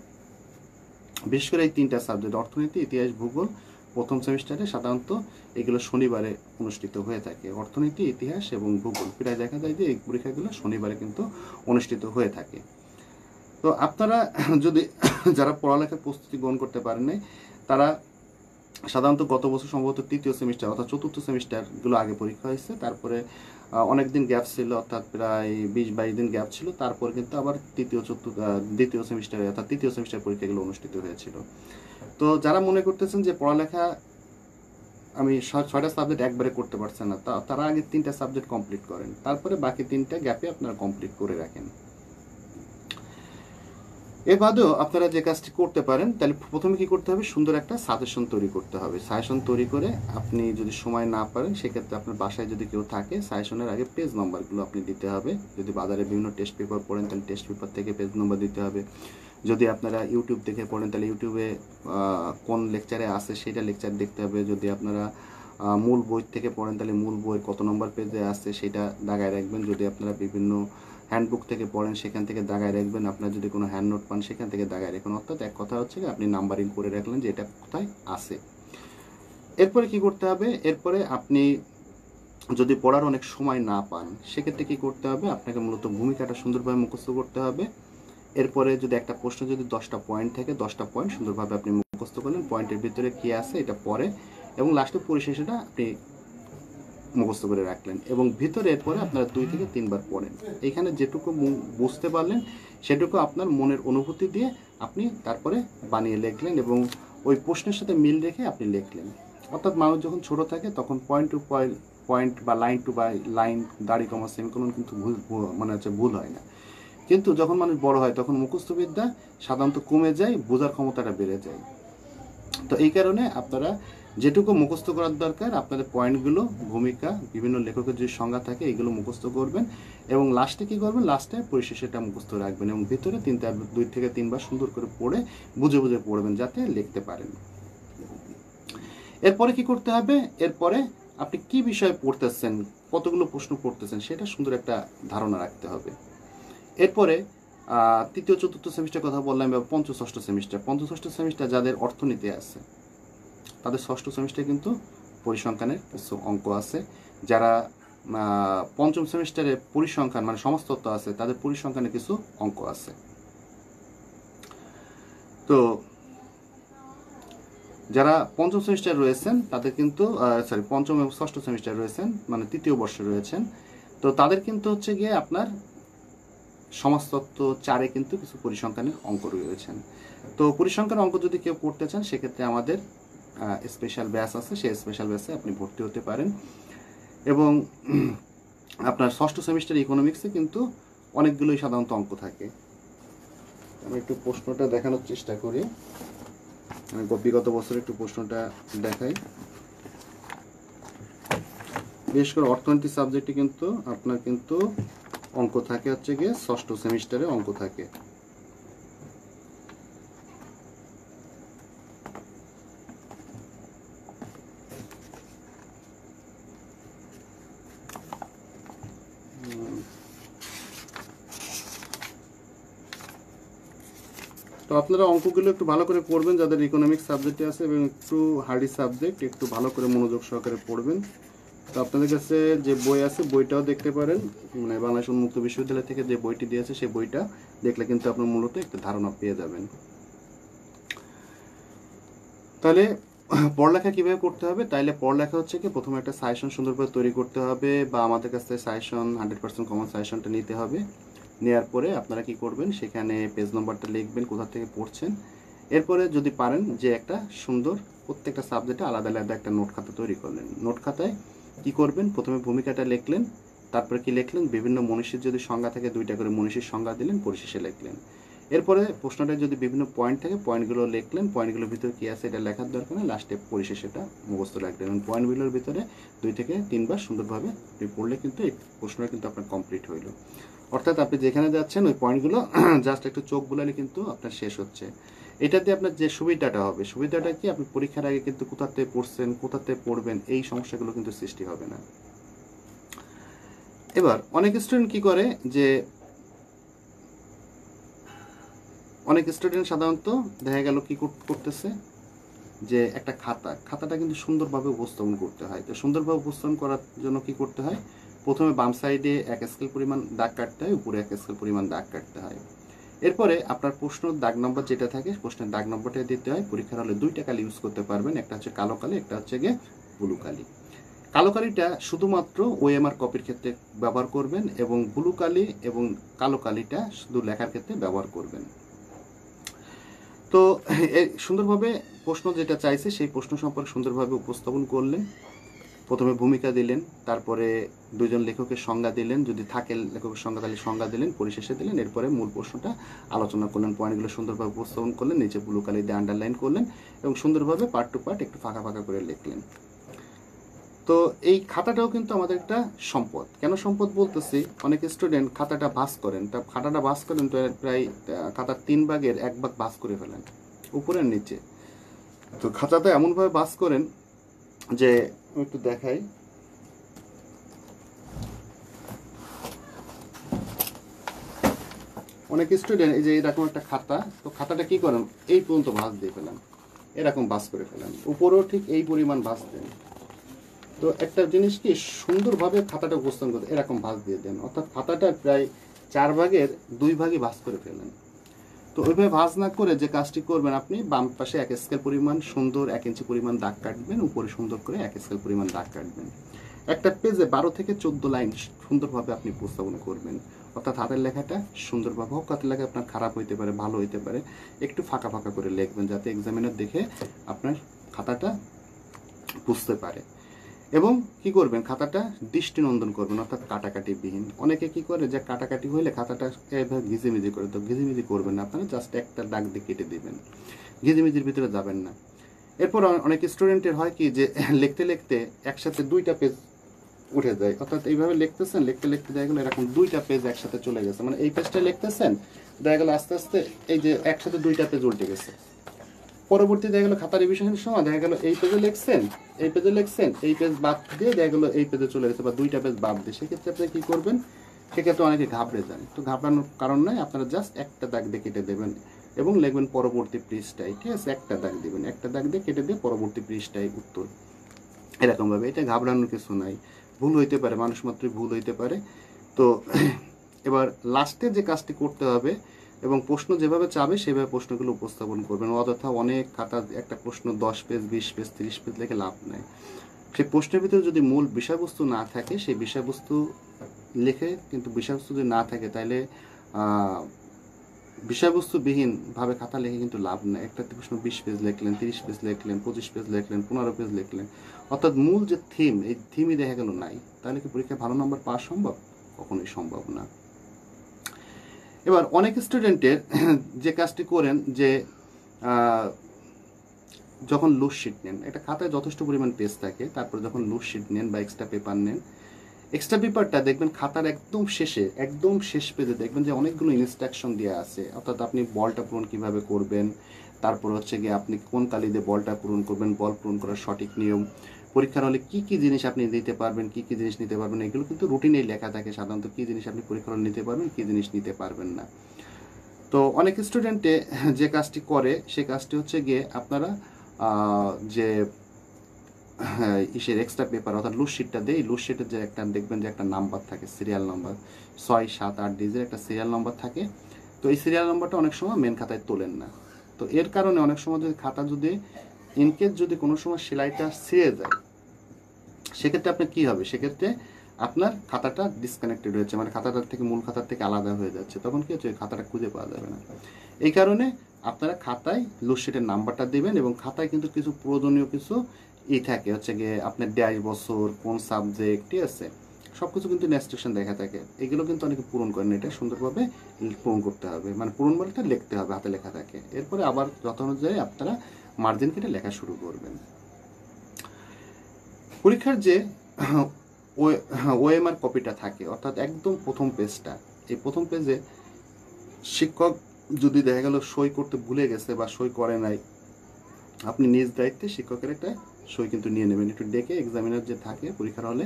বিশেষ করে এই 3টা সাবজেক্ট অর্থনীতি, ইতিহাস, ভূগোল প্রথম সেমিস্টারে সাধারণত এগুলো শনিবারে অনুষ্ঠিত হয়ে থাকে। অর্থনীতি, ইতিহাস এবং ভূগোল প্রায় দেখা যায় যে এই পরীক্ষাগুলো শনিবারে কিন্তু অনুষ্ঠিত হয়ে থাকে। তো আপনারা যদি যারা পড়ালেখার প্রস্তুতি গ্রহণ করতে পারেন নাই, তারা সাধারণত গত বছর সম্ভবত তৃতীয় সেমিস্টার অর্থাৎ চতুর্থ সেমিস্টারগুলো আগে পরীক্ষা হয়েছে, তারপরে অনেক দিন গ্যাপ ছিল, অর্থাৎ প্রায় 20-22 দিন গ্যাপ ছিল, তারপর কিন্তু আবার দ্বিতীয় সেমিস্টারে অর্থাৎ তৃতীয় সেমিস্টার পরীক্ষাগুলো অনুষ্ঠিত হয়েছিল। তো যারা মনে করতেছেন যে পড়ালেখা আমি 6টা সাবজেক্ট একবারে করতে পারছেন না, তারা আগে 3টা সাবজেক্ট কমপ্লিট করেন, তারপরে বাকি 3টা গ্যাপে আপনারা কমপ্লিট করে রাখেন। এ বাদেও আপনারা যে কাজটি করতে পারেন, তাহলে প্রথমে কি করতে হবে, সুন্দর একটা সাজেশন তৈরি করতে হবে। সাজেশন তৈরি করে আপনি যদি সময় না পারেন সেক্ষেত্রে আপনার বাসায় যদি কেউ থাকে, সাজেশনের আগে পেজ নাম্বারগুলো আপনি দিতে হবে। যদি বাজারে বিভিন্ন টেস্ট পেপার পড়েন তাহলে টেস্ট পেপার থেকে পেজ নাম্বার দিতে হবে। যদি আপনারা ইউটিউব দেখে পড়েন তাহলে ইউটিউবে কোন লেকচারে আছে সেটা লেকচার দেখতে হবে। যদি আপনারা মূল বই থেকে পড়েন তাহলে মূল বইয়ের কত নম্বর পেজে আছে সেটা দাগায় রাখবেন। যদি আপনারা বিভিন্ন হ্যান্ডবুক থেকে পড়েন সেখান থেকে দাগায় রাখবেন। আপনারা যদি কোনো হ্যান্ড নোট পান সেখান থেকে দাগায় রাখবেন। অর্থাৎ এক কথা হচ্ছে আপনি নাম্বারিং করে রাখলেন যে এটা কোথায় আছে। এরপরে কি করতে হবে, এরপরে আপনি যদি পড়ার অনেক সময় না পান সেক্ষেত্রে কি করতে হবে, আপনাকে মূলত ভূমিকাটা সুন্দরভাবে মুখস্থ করতে হবে। এরপরে যদি একটা প্রশ্ন যদি 10টা পয়েন্ট থাকে, 10টা পয়েন্ট সুন্দরভাবে আপনি মুখস্থ করলেন, পয়েন্টের ভিতরে কি আছে এটা পরে, এবং লাস্টে পরিশেষেটা আপনি মুখস্থ করে রাখলেন এবং ভিতরে এরপরে আপনারা 2 থেকে 3 বার পড়েন। এখানে যেটুকু বুঝতে পারলেন সেটুকু আপনার মনের অনুভূতি দিয়ে আপনি তারপরে বানিয়ে লিখলেন এবং ওই প্রশ্নের সাথে মিল রেখে আপনি লিখলেন। অর্থাৎ মানুষ যখন ছোট থাকে তখন পয়েন্ট টু পয়েন্ট বা লাইন টু লাইন, দাড়ি কমা, সেমিকোলন কিন্তু ভুল হয় না। কিন্তু যখন মানুষ বড় হয় তখন মুখস্থবিদ্যা সাধারণত কমে যায়, বোঝার ক্ষমতাটা বেড়ে যায়। তো এই কারণে আপনারা যেটুকু মুখস্থ করার দরকার আপনাদের পয়েন্টগুলো, ভূমিকা, বিভিন্ন লেখকের যে সংজ্ঞা থাকে এগুলো মুখস্থ করবেন এবং লাস্টে কি করবেন, লাস্টে পরিশেষে এটা মুখস্থ রাখবেন এবং ভিতরে 2 থেকে 3 বার সুন্দর করে পড়ে বুঝে বুঝে পড়বেন যাতে লিখতে পারেন। এরপরে কি করতে হবে, এরপরে আপনি কি বিষয়ে পড়তেছেন, কতগুলো প্রশ্ন পড়তেছেন সেটা সুন্দর একটা ধারণা রাখতে হবে। এরপরে তৃতীয় চতুর্থ সেমিস্টার কথা বললাম, বা পঞ্চম ষষ্ঠ সেমিস্টার যাদের অর্থনীতি আছে তাদের ষষ্ঠ সেমিস্টারে কিন্তু পরিসংখ্যানের কিছু অঙ্ক আছে। যারা পঞ্চম সেমিস্টারে পরিসংখ্যান মানে সমাজতত্ত্ব আছে তাদের পরিসংখ্যানে কিছু অঙ্ক আছে। তো যারা পঞ্চম সেমিস্টার রয়েছেন তাদের কিন্তু পঞ্চম এবং ষষ্ঠ সেমিস্টার রয়েছেন মানে তৃতীয় বর্ষে রয়েছেন, তো তাদের কিন্তু হচ্ছে গিয়ে আপনার সমাজতত্ত্ব 4-এ কিন্তু কিছু পরিসংখ্যানের অঙ্ক রয়েছেন। তো পরিসংখ্যানের অঙ্ক যদি কেউ করতে চান সেক্ষেত্রে আমাদের স্পেশাল ব্যাচ আছে, সেই স্পেশাল ব্যাচে আপনি ভর্তি হতে পারেন। এবং আপনার ষষ্ঠ সেমিস্টার ইকোনমিক্সে কিন্তু অনেকগুলোই সাধারণত অঙ্ক থাকে। আমি একটু প্রশ্নটা দেখানোর চেষ্টা করি, আমি বিগত বছর একটু প্রশ্নটা দেখাই। বিশেষ করে অর্থনীতি সাবজেক্টে কিন্তু আপনার কিন্তু অঙ্ক থাকে হচ্ছে গিয়ে ষষ্ঠ সেমিস্টারে অঙ্ক থাকে। তো আপনারা অঙ্কগুলো একটু ভালো করে পড়বেন যাদের ইকোনমিক্স সাবজেক্টে আছে এবং একটু হার্ডি সাবজেক্ট একটু ভালো করে মনোযোগ সহকারে পড়বেন। তো আপনাদের কাছে যে বই আছে বইটাও দেখতে পারেন, মানে বাংলাদেশ উন্মুক্ত বিশ্ববিদ্যালয় থেকে যে বইটি দিয়েছে সেই বইটা দেখলে কিন্তু আপনার মূলত একটা ধারণা পেয়ে যাবেন। তাহলে পড়ালেখা কিভাবে করতে হবে? তাইলে পড়ালেখা হচ্ছে কি প্রথমে একটা সাজেশন সুন্দরভাবে তৈরি করতে হবে, বা আমাদের কাছ থেকে সাজেশন 100% কমন সাজেশনটা নিতে হবে। নেওয়ার পরে আপনারা কি করবেন, সেখানে পেজ নাম্বারটা লিখবেন কোথা থেকে পড়ছেন। এরপরে যদি পারেন যে একটা সুন্দর প্রত্যেকটা সাবজেক্টে আলাদা আলাদা একটা নোট খাতা তৈরি করলেন। নোট খাতায় কি করবেন, প্রথমে ভূমিকাটা লিখলেন, তারপরে কি লিখলেন, বিভিন্ন মনীষীর যদি সংজ্ঞা থাকে 2টা করে মনীষীর সংজ্ঞা দিলেন, পরিশেষে লিখলেন। এরপরে প্রশ্নটা যদি বিভিন্ন পয়েন্ট থাকে পয়েন্টগুলো লিখলেন, পয়েন্টগুলোর ভিতরে কি আছে এটা লেখার দরকার নেই, লাস্টে পরিশেষে এটা মুখস্থ রাখলেন। এবং পয়েন্টগুলোর ভিতরে 2 থেকে 3 বার সুন্দরভাবে আপনি পড়লে কিন্তু এই প্রশ্নটা কিন্তু আপনার কমপ্লিট হইল। অর্থাৎ আপনি যেখানে যাচ্ছেন ওই পয়েন্টগুলো জাস্ট একটু চোখ বুলালে কিন্তু আপনার শেষ হচ্ছে। এটাতে আপনার যে সুবিধাটা হবে, সুবিধাটা কি, আপনি পরীক্ষার আগে কিন্তু কোথাতে পড়ছেন কোথাতে পড়বেন এই সমস্যাগুলো কিন্তু সৃষ্টি হবে না। এবার অনেক স্টুডেন্ট কি করে যে, অনেক স্টুডেন্ট সাধারণত দেখা গেল কি করতেছে, যে একটা খাতাটা কিন্তু সুন্দরভাবে উপস্থাপন করতে হয়। তো সুন্দরভাবে উপস্থাপন করার জন্য কি করতে হয়, প্রথমে বাম সাইডে 1 স্কেল পরিমাণ দাগ কাটতে হয়, উপরে 1 স্কেল পরিমাণ দাগ কাটতে হয়। এরপরে আপনার প্রশ্ন দাগ নম্বর যেটা থাকে প্রশ্নের দাগ নম্বরটা দিতে হয়। পরীক্ষার হলে 2টা কালি ইউজ করতে পারবেন, একটা হচ্ছে কালো কালি, একটা হচ্ছে গিয়ে ব্লু কালি। কালো কালিটা শুধুমাত্র ওএমআর কপির ক্ষেত্রে ব্যবহার করবেন, এবং ব্লু কালি এবং কালো কালিটা শুধু লেখার ক্ষেত্রে ব্যবহার করবেন। তো সুন্দরভাবে প্রশ্ন যেটা চাইছে সেই প্রশ্ন সম্পর্কে সুন্দরভাবে উপস্থাপন করলেন। প্রথমে ভূমিকা দিলেন, তারপরে 2জন লেখকের সংজ্ঞা দিলেন, যদি থাকে লেখকের সংজ্ঞা তাহলে সংজ্ঞা দিলেন, পরিশেষে দিলেন। এরপরে মূল প্রশ্নটা আলোচনা করলেন, পয়েন্টগুলো সুন্দরভাবে উপস্থাপন করলেন, নিচে ব্লু কালি দিয়ে আন্ডারলাইন করলেন, এবং সুন্দরভাবে পার্ট টু পার্ট একটু ফাঁকা ফাঁকা করে লিখলেন। তো এই খাতাটাও কিন্তু আমাদের একটা সম্পদ। কেন সম্পদ বলতেছি, অনেক স্টুডেন্ট খাতাটা ভাঁজ করেন, তা খাতাটা ভাঁজ করেন তো প্রায় খাতার 3 ভাগের 1 ভাগ ভাঁজ করে ফেলেন উপরের নিচে। তো খাতাটা এমনভাবে ভাঁজ করেন যে, একটু দেখাই, অনেক স্টুডেন্ট এই যে এরকম একটা খাতা, তো খাতাটা কি করেন এই পর্যন্ত ভাঁজ দিয়ে ফেলেন, এরকম ভাঁজ করে ফেলেন, উপরেও ঠিক এই পরিমাণ ভাঁজ দেন। তো একটা জিনিস কি, সুন্দরভাবে খাতাটা উপস্থাপন করতে এরকম ভাঁজ দিয়ে দেন, অর্থাৎ খাতাটা প্রায় 4 ভাগের 2 ভাগই ভাঁজ করে ফেলেন। তো ওইভাবে ভাঁজ না করে যে কাজটি করবেন, আপনি বাম পাশে 1 স্কেল পরিমাণ সুন্দর 1 ইঞ্চি পরিমাণ দাগ কাটবেন, উপরে সুন্দর করে 1 স্কেল পরিমাণ দাগ কাটবেন। একটা পেজে 12 থেকে 14 লাইন সুন্দরভাবে আপনি উপস্থাপন করবেন। অর্থাৎ হাতের লেখাটা সুন্দরভাবে হোক, হাতের লেখা আপনার খারাপ হইতে পারে, ভালো হইতে পারে, একটু ফাঁকা ফাঁকা করে লিখবেন যাতে এক্সামিনার দেখে আপনার খাতাটা বুঝতে পারে। এবং কি করবেন, খাতাটা দৃষ্টিনন্দন করবেন, অর্থাৎ কাটাকাটিবিহীন। অনেকে কি করে যে কাটাকাটি হইলে খাতাটা এভাবে ঘিজিমিজি করে, তো ঘিজিমিজি করবেন না, আপনারা জাস্ট একটা দাগ দিয়ে কেটে দিবেন, ঘিজিমিজির ভিতরে যাবেন না। এরপর অনেক স্টুডেন্টের হয় কি যে লিখতে লিখতে একসাথে 2টা পেজ উঠে যায়, অর্থাৎ এইভাবে লিখতেছেন, লিখতে লিখতে দেখা গেলো এরকম 2টা পেজ একসাথে চলে গেছে, মানে এই পেজটা লিখতেছেন দেখা গেলো আস্তে আস্তে এই যে একসাথে 2টা পেজ উল্টে গেছে। পরবর্তী দেখা গেলো খাতা রিভিশনের সময় দেখা গেলো এই পেজে লিখছেন, এই পেজে লিখছেন, এই পেজ বাদ দিয়ে দেখা গেলো এই পেজে চলে গেছে, বা 2টা পেজ বাদ দিয়ে। সেক্ষেত্রে আপনি কি করবেন, সেক্ষেত্রে অনেকে ঘাবড়ে যান। তো ঘাবড়ানোর কারণ নাই, আপনারা জাস্ট একটা দাগ দিয়ে কেটে দেবেন এবং লিখবেন পরবর্তী পৃষ্ঠায়, ঠিক আছে, একটা দাগ দিবেন, একটা দাগ দিয়ে কেটে দিয়ে পরবর্তী পৃষ্ঠায় উত্তর, এরকমভাবে। এটা ঘাবড়ানোর কিছু নাই, ভুল হইতে পারে, মানুষ মাত্রই ভুল হইতে পারে। তো এবার লাস্টে যে কাজটি করতে হবে, এবং প্রশ্ন যেভাবে চাবে সেভাবে প্রশ্নগুলো উপস্থাপন করবেন। অযথা অনেক খাতা একটা প্রশ্ন 10 পেজ 20 পেজ 30 পেজ লিখে লাভ নেই। সেই প্রশ্নের ভিতরে যদি মূল বিষয়বস্তু না থাকে, সেই বিষয়বস্তু লিখে, কিন্তু বিষয়বস্তু যদি না থাকে তাহলে বিষয়বস্তুবিহীনভাবে খাতা লিখে কিন্তু লাভ নেই। একটা প্রশ্ন 20 পেজ লিখলেন, 30 পেজ লিখলেন, 25 পেজ লিখলেন, 15 পেজ লিখলেন, অর্থাৎ মূল যে থিম, এই থিমই দেখা গেল নাই, তাহলে কি পরীক্ষায় ভালো নম্বর পাওয়া সম্ভব? কখনোই সম্ভব না। এবার অনেক স্টুডেন্টের যে কাজটি করেন যে, যখন লুজ শিট নেন, একটা খাতায় যথেষ্ট পরিমাণ পেজ থাকে, তারপর যখন লুজ শিট নেন বা এক্সট্রা পেপার নেন, এক্সট্রা পেপারটা দেখবেন খাতার একদম শেষে, একদম শেষ পেজে দেখবেন যে অনেকগুলো ইনস্ট্রাকশন দেওয়া আছে, অর্থাৎ আপনি বলটা পূরণ কিভাবে করবেন, তারপর হচ্ছে গিয়ে আপনি কোন কালি দিয়ে বলটা পূরণ করবেন, বল পূরণ করার সঠিক নিয়ম, পরীক্ষার হলে কি কি জিনিস আপনি দিতে পারবেন, কি কি জিনিস নিতে পারবেন, এগুলো কিন্তু রুটিনেই লেখা থাকে সাধারণত, কি জিনিস আপনি পরীক্ষার হলে নিতে পারবেন, কি জিনিস নিতে পারবেন না। তো অনেক স্টুডেন্টে যে কাজটি করে, সে কাজটি হচ্ছে গিয়ে আপনারা যে ইসের এক্সট্রা পেপার অর্থাৎ লুজ শিটটা দেই, লুজ শিটের যে একটা দেখবেন যে একটা নাম্বার থাকে, সিরিয়াল নাম্বার 6, 7, 8 ডিজিটের একটা সিরিয়াল নাম্বার থাকে। তো এই সিরিয়াল নাম্বারটা অনেক সময় মেন খাতায় তোলেন না। তো এর কারণে অনেক সময় যদি খাতা যদি ইনকেস যদি কোনো সময় সেলাইটা ছিঁড়ে যায়, সেক্ষেত্রে আপনার কী হবে, সেক্ষেত্রে আপনার খাতাটা ডিসকানেক্টেড হয়েছে, মানে খাতাটার থেকে মূল খাতার থেকে আলাদা হয়ে যাচ্ছে, তখন কি হচ্ছে, খাতাটা খুঁজে পাওয়া যাবে না। এই কারণে আপনারা খাতায় লুজশিটের নাম্বারটা দিবেন, এবং খাতায় কিন্তু কিছু প্রয়োজনীয় কিছু থাকে, হচ্ছে গিয়ে আপনার ড্যাশ বছর, কোন সাবজেক্ট, ঠিক আছে, সব কিছু কিন্তু ইনস্ট্রাকশন দেখা থাকে। এগুলো কিন্তু অনেকে পূরণ করেন, এটা সুন্দরভাবে পূরণ করতে হবে, মানে পূরণ বলতে লিখতে হবে, হাতে লেখা থাকে। এরপরে আবার যত অনুযায়ী আপনারা মার্জিন কেটে লেখা শুরু করবেন। পরীক্ষার যে ওএমআর কপিটা থাকে, অর্থাৎ একদম প্রথম পেজটা, এই প্রথম পেজে শিক্ষক যদি দেখা গেল সই করতে ভুলে গেছে বা সই করে নাই, আপনি নিজ দায়িত্বে শিক্ষকের একটা সই কিন্তু নিয়ে নেবেন, একটু ডেকে এক্সামিনার যে থাকে পরীক্ষার হলে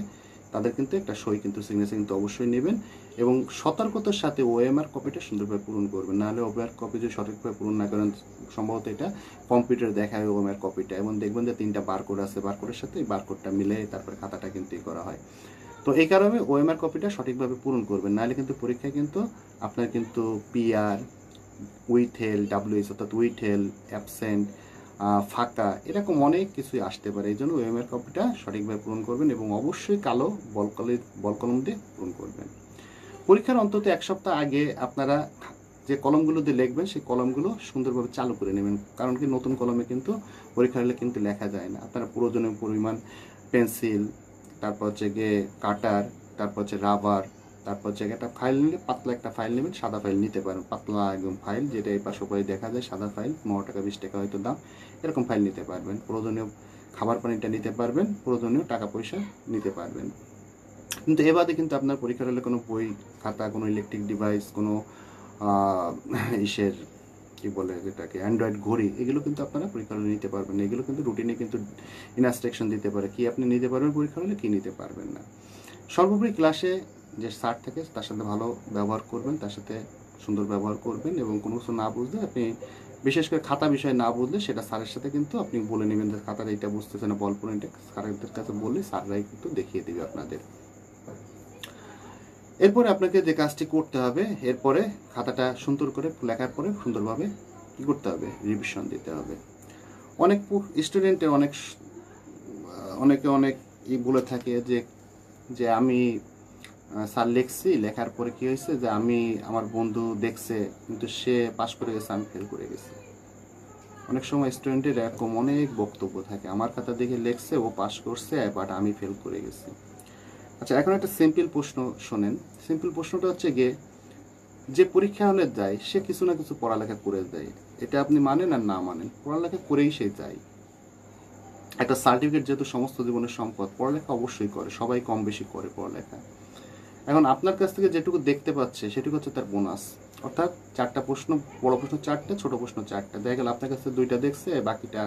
তাদের কিন্তু একটা সই কিন্তু সিগনেচার কিন্তু অবশ্যই নেবেন, এবং সতর্কতার সাথে ওএমআর কপিটা সুন্দরভাবে পূরণ করবেন। নাহলে ওএমআর কপি যদি সঠিকভাবে পূরণ না করেন, সম্ভবত এটা কম্পিউটারে দেখায় ওএমআর কপিটা, এবং দেখবেন যে 3টা বারকোড আছে, বারকোডের সাথে এই বারকোডটা মিলে তারপরে খাতাটা কিন্তু করা হয়। তো এই কারণে ওএমআর কপিটা সঠিকভাবে পূরণ করবেন, নাহলে কিন্তু পরীক্ষায় কিন্তু আপনার কিন্তু পিআর, উইথহেল, ডাব্লিউএস অর্থাৎ উইথহেল, অ্যাবসেন্ট, ফাঁকা, এরকম অনেক কিছুই আসতে পারে। এই জন্য ওএমআর কপিটা সঠিকভাবে পূরণ করবেন, এবং অবশ্যই কালো বল কলম দিয়ে পূরণ করবেন। পরীক্ষার অন্তত 1 সপ্তাহ আগে আপনারা যে কলমগুলো দিয়ে লিখবেন সেই কলমগুলো সুন্দরভাবে চালু করে নেবেন, কারণ কি নতুন কলমে কিন্তু পরীক্ষার হলে কিন্তু লেখা যায় না। আপনারা প্রয়োজনীয় পরিমাণ পেন্সিল, তারপর হচ্ছে গিয়ে কাটার, তারপর হচ্ছে রাবার, তারপর হচ্ছে একটা ফাইল নিলে, পাতলা একটা ফাইল নেবেন, সাদা ফাইল নিতে পারেন, পাতলা একদম ফাইল, যেটা এই পাশে উপরে দেখা যায়, সাদা ফাইল, 15 টাকা 20 টাকা হয়তো দাম, এরকম ফাইল নিতে পারবেন। প্রয়োজনীয় খাবার পানিটা নিতে পারবেন, প্রয়োজনীয় টাকা পয়সা নিতে পারবেন। কিন্তু এ বাদে কিন্তু আপনার পরীক্ষার হলে কোনো বই খাতা, কোনো ইলেকট্রিক ডিভাইস, কোনো ইসের কি বলে যেটাকে অ্যান্ড্রয়েড ঘড়ি, এগুলো কিন্তু আপনারা পরীক্ষা হলে নিতে পারবেন না। এগুলো কিন্তু রুটিনে কিন্তু ইনস্ট্রাকশন দিতে পারে কি আপনি নিতে পারবেন পরীক্ষা হলে, কি নিতে পারবেন না। সর্বোপরি ক্লাসে যে স্যার থাকে তার সাথে ভালো ব্যবহার করবেন, তার সাথে সুন্দর ব্যবহার করবেন, এবং কোনো কিছু না বুঝলে আপনি, বিশেষ করে খাতা বিষয় না বুঝলে, সেটা স্যারের সাথে কিন্তু আপনি বলে নেবেন যে খাতার এইটা বুঝতেছে না, বল পয়েন্টে স্যারের কাছে বললে স্যাররাই কিন্তু দেখিয়ে দেবে আপনাদের। এরপরে আপনাকে যে কাজটি করতে হবে, এরপরে খাতাটা সুন্দর করে লেখার পরে সুন্দরভাবে কি করতে হবে, রিভিশন দিতে হবে। অনেক স্টুডেন্টের অনেকে অনেক বলে থাকে যে যে আমি স্যার লিখছি, লেখার পরে কি হয়েছে যে আমি, আমার বন্ধু দেখছে কিন্তু সে পাস করে গেছে, আমি ফেল করে গেছি। অনেক সময় স্টুডেন্টের এরকম অনেক বক্তব্য থাকে, আমার খাতা দেখে লিখছে, ও পাস করছে, বাট আমি ফেল করে গেছি। আচ্ছা, এখন একটা সিম্পল প্রশ্ন শোনেন। সিম্পল প্রশ্নটা হচ্ছে গিয়ে, যে পরীক্ষা হলে যায় সে কিছু না কিছু পড়ালেখা করে যায়, এটা আপনি মানেন আর না মানেন, পড়ালেখা করেই সে যায়। একটা সার্টিফিকেট যেহেতু সমস্ত জীবনের সম্পদ, পড়ালেখা অবশ্যই করে, সবাই কম বেশি করে পড়ালেখা। এখন আপনার কাছ থেকে যেটুকু দেখতে পাচ্ছে সেটুকু হচ্ছে তার বোনাস, অর্থাৎ 4টা প্রশ্ন, বড় প্রশ্ন 4টা, ছোট প্রশ্ন 4টা, দেখা গেল আপনার কাছে 2টা দেখছে, বাকিটা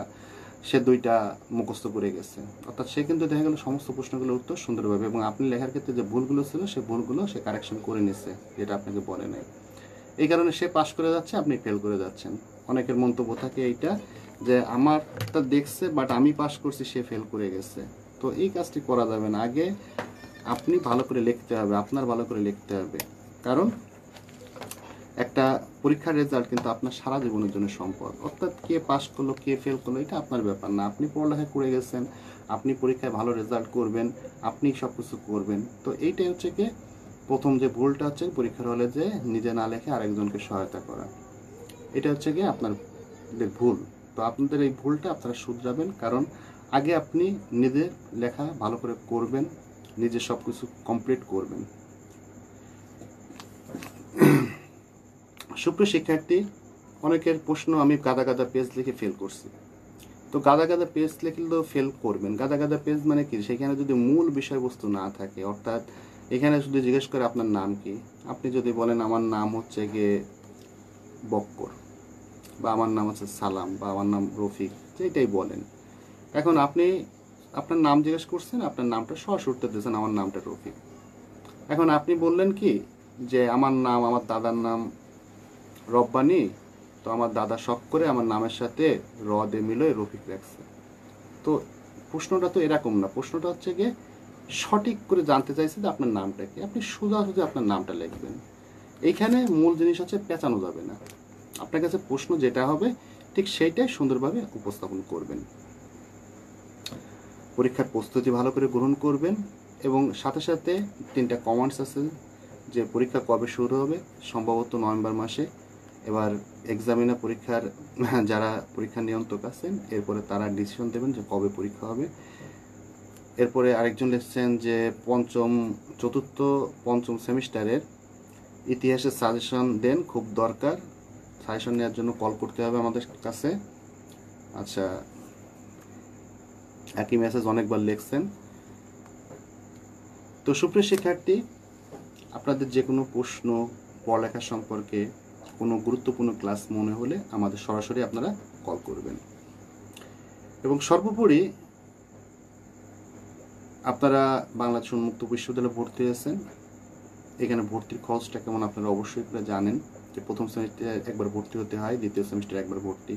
সে 2টা মুখস্থ করে গেছে, অর্থাৎ সে কিন্তু দেখা গেল সমস্ত প্রশ্নগুলোর উত্তর সুন্দরভাবে, এবং আপনি লেখার ক্ষেত্রে যে ভুলগুলো ছিল সে ভুলগুলো সে কারেকশন করে নিচ্ছে, যেটা আপনাকে বলে নাই। এই কারণে সে পাস করে যাচ্ছে, আপনি ফেল করে যাচ্ছেন। অনেকের মন্তব্য থাকে এইটা যে আমারটা দেখছে বাট আমি পাস করছি, সে ফেল করে গেছে। তো এই কাজটি করা যাবে না। আগে আপনি ভালো করে লিখতে হবে, আপনার ভালো করে লিখতে হবে, কারণ একটা পরীক্ষার রেজাল্ট কিন্তু আপনার সারা জীবনের জন্য সম্পদ। অর্থাৎ কে পাস করলো কে ফেল করলো এটা আপনার ব্যাপার না, আপনি পড়ালেখা করে গেছেন, আপনি পরীক্ষায় ভালো রেজাল্ট করবেন, আপনি সব কিছু করবেন। তো এইটাই হচ্ছে কি প্রথম যে ভুলটা হচ্ছে পরীক্ষার হলে যে নিজে না লেখে আরেকজনকে সহায়তা করা, এটা হচ্ছে কি আপনাদের ভুল। তো আপনাদের এই ভুলটা আপনারা শুধরাবেন, কারণ আগে আপনি নিজের লেখা ভালো করে করবেন, নিজে সব কিছু কমপ্লিট করবেন। সুপ্রিয় শিক্ষার্থী, অনেকের প্রশ্ন, আমি গাদা গাদা পেজ লিখে ফেল করছি। তো গাদা গাদা পেজ লিখলেও ফেল করবেন। গাদা গাদা পেজ মানে কি, সেখানে যদি মূল বিষয়বস্তু না থাকে, অর্থাৎ এখানে শুধু জিজ্ঞেস করে আপনার নাম কি, আপনি যদি বলেন আমার নাম হচ্ছে গিয়ে বক্কর, বা আমার নাম হচ্ছে সালাম, বা আমার নাম রফিক, যেটাই বলেন, এখন আপনি আপনার নাম জিজ্ঞেস করছেন, আপনার নামটা সরাসরি উত্তর দিয়েছেন আমার নামটা রফিক। এখন আপনি বললেন কি যে আমার নাম, আমার দাদার নাম রব্বানি, তো আমার দাদা শখ করে আমার নামের সাথে র দে মিলে রফিক রাখছে। তো প্রশ্নটা তো এরকম না, প্রশ্নটা হচ্ছে গিয়ে সঠিক করে জানতে চাইছে যে আপনার নামটা কি, আপনি সোজাসুজি আপনার নামটা লিখবেন। এইখানে মূল জিনিস হচ্ছে পেঁচানো যাবে না, আপনার কাছে প্রশ্ন যেটা হবে ঠিক সেইটাই সুন্দরভাবে উপস্থাপন করবেন। পরীক্ষার প্রস্তুতি ভালো করে গ্রহণ করবেন এবং সাথে সাথে 3টা কমেন্টস আছে যে পরীক্ষা কবে শুরু হবে, সম্ভবত নভেম্বর মাসে। এবার এক্সামিনার পরীক্ষার যারা পরীক্ষা নিয়ন্ত্রক আছেন এরপরে তারা ডিসিশন দেবেন যে কবে পরীক্ষা হবে। এরপরে আরেকজন লিখছেন যে চতুর্থ পঞ্চম সেমিস্টারের ইতিহাসের সাজেশন দেন, খুব দরকার, সাজেশন নেওয়ার জন্য কল করতে হবে আমাদের কাছে। আচ্ছা, একই মেসেজ অনেকবার লিখছেন। তো সুপ্রিয় শিক্ষার্থী, আপনাদের যে কোনো প্রশ্ন, পড়ালেখা সম্পর্কে কোনো গুরুত্বপূর্ণ ক্লাস মনে হলে আমাদের সরাসরি আপনারা কল করবেন। এবং সর্বোপরি আপনারা বাংলাদেশ উন্মুক্ত বিশ্ববিদ্যালয়ে ভর্তি হয়েছেন, এখানে ভর্তির খরচটা কেমন আপনারা অবশ্যই জানেন যে প্রথম সেমিস্টারে একবার ভর্তি হতে হয়, দ্বিতীয় সেমিস্টারে একবার ভর্তি,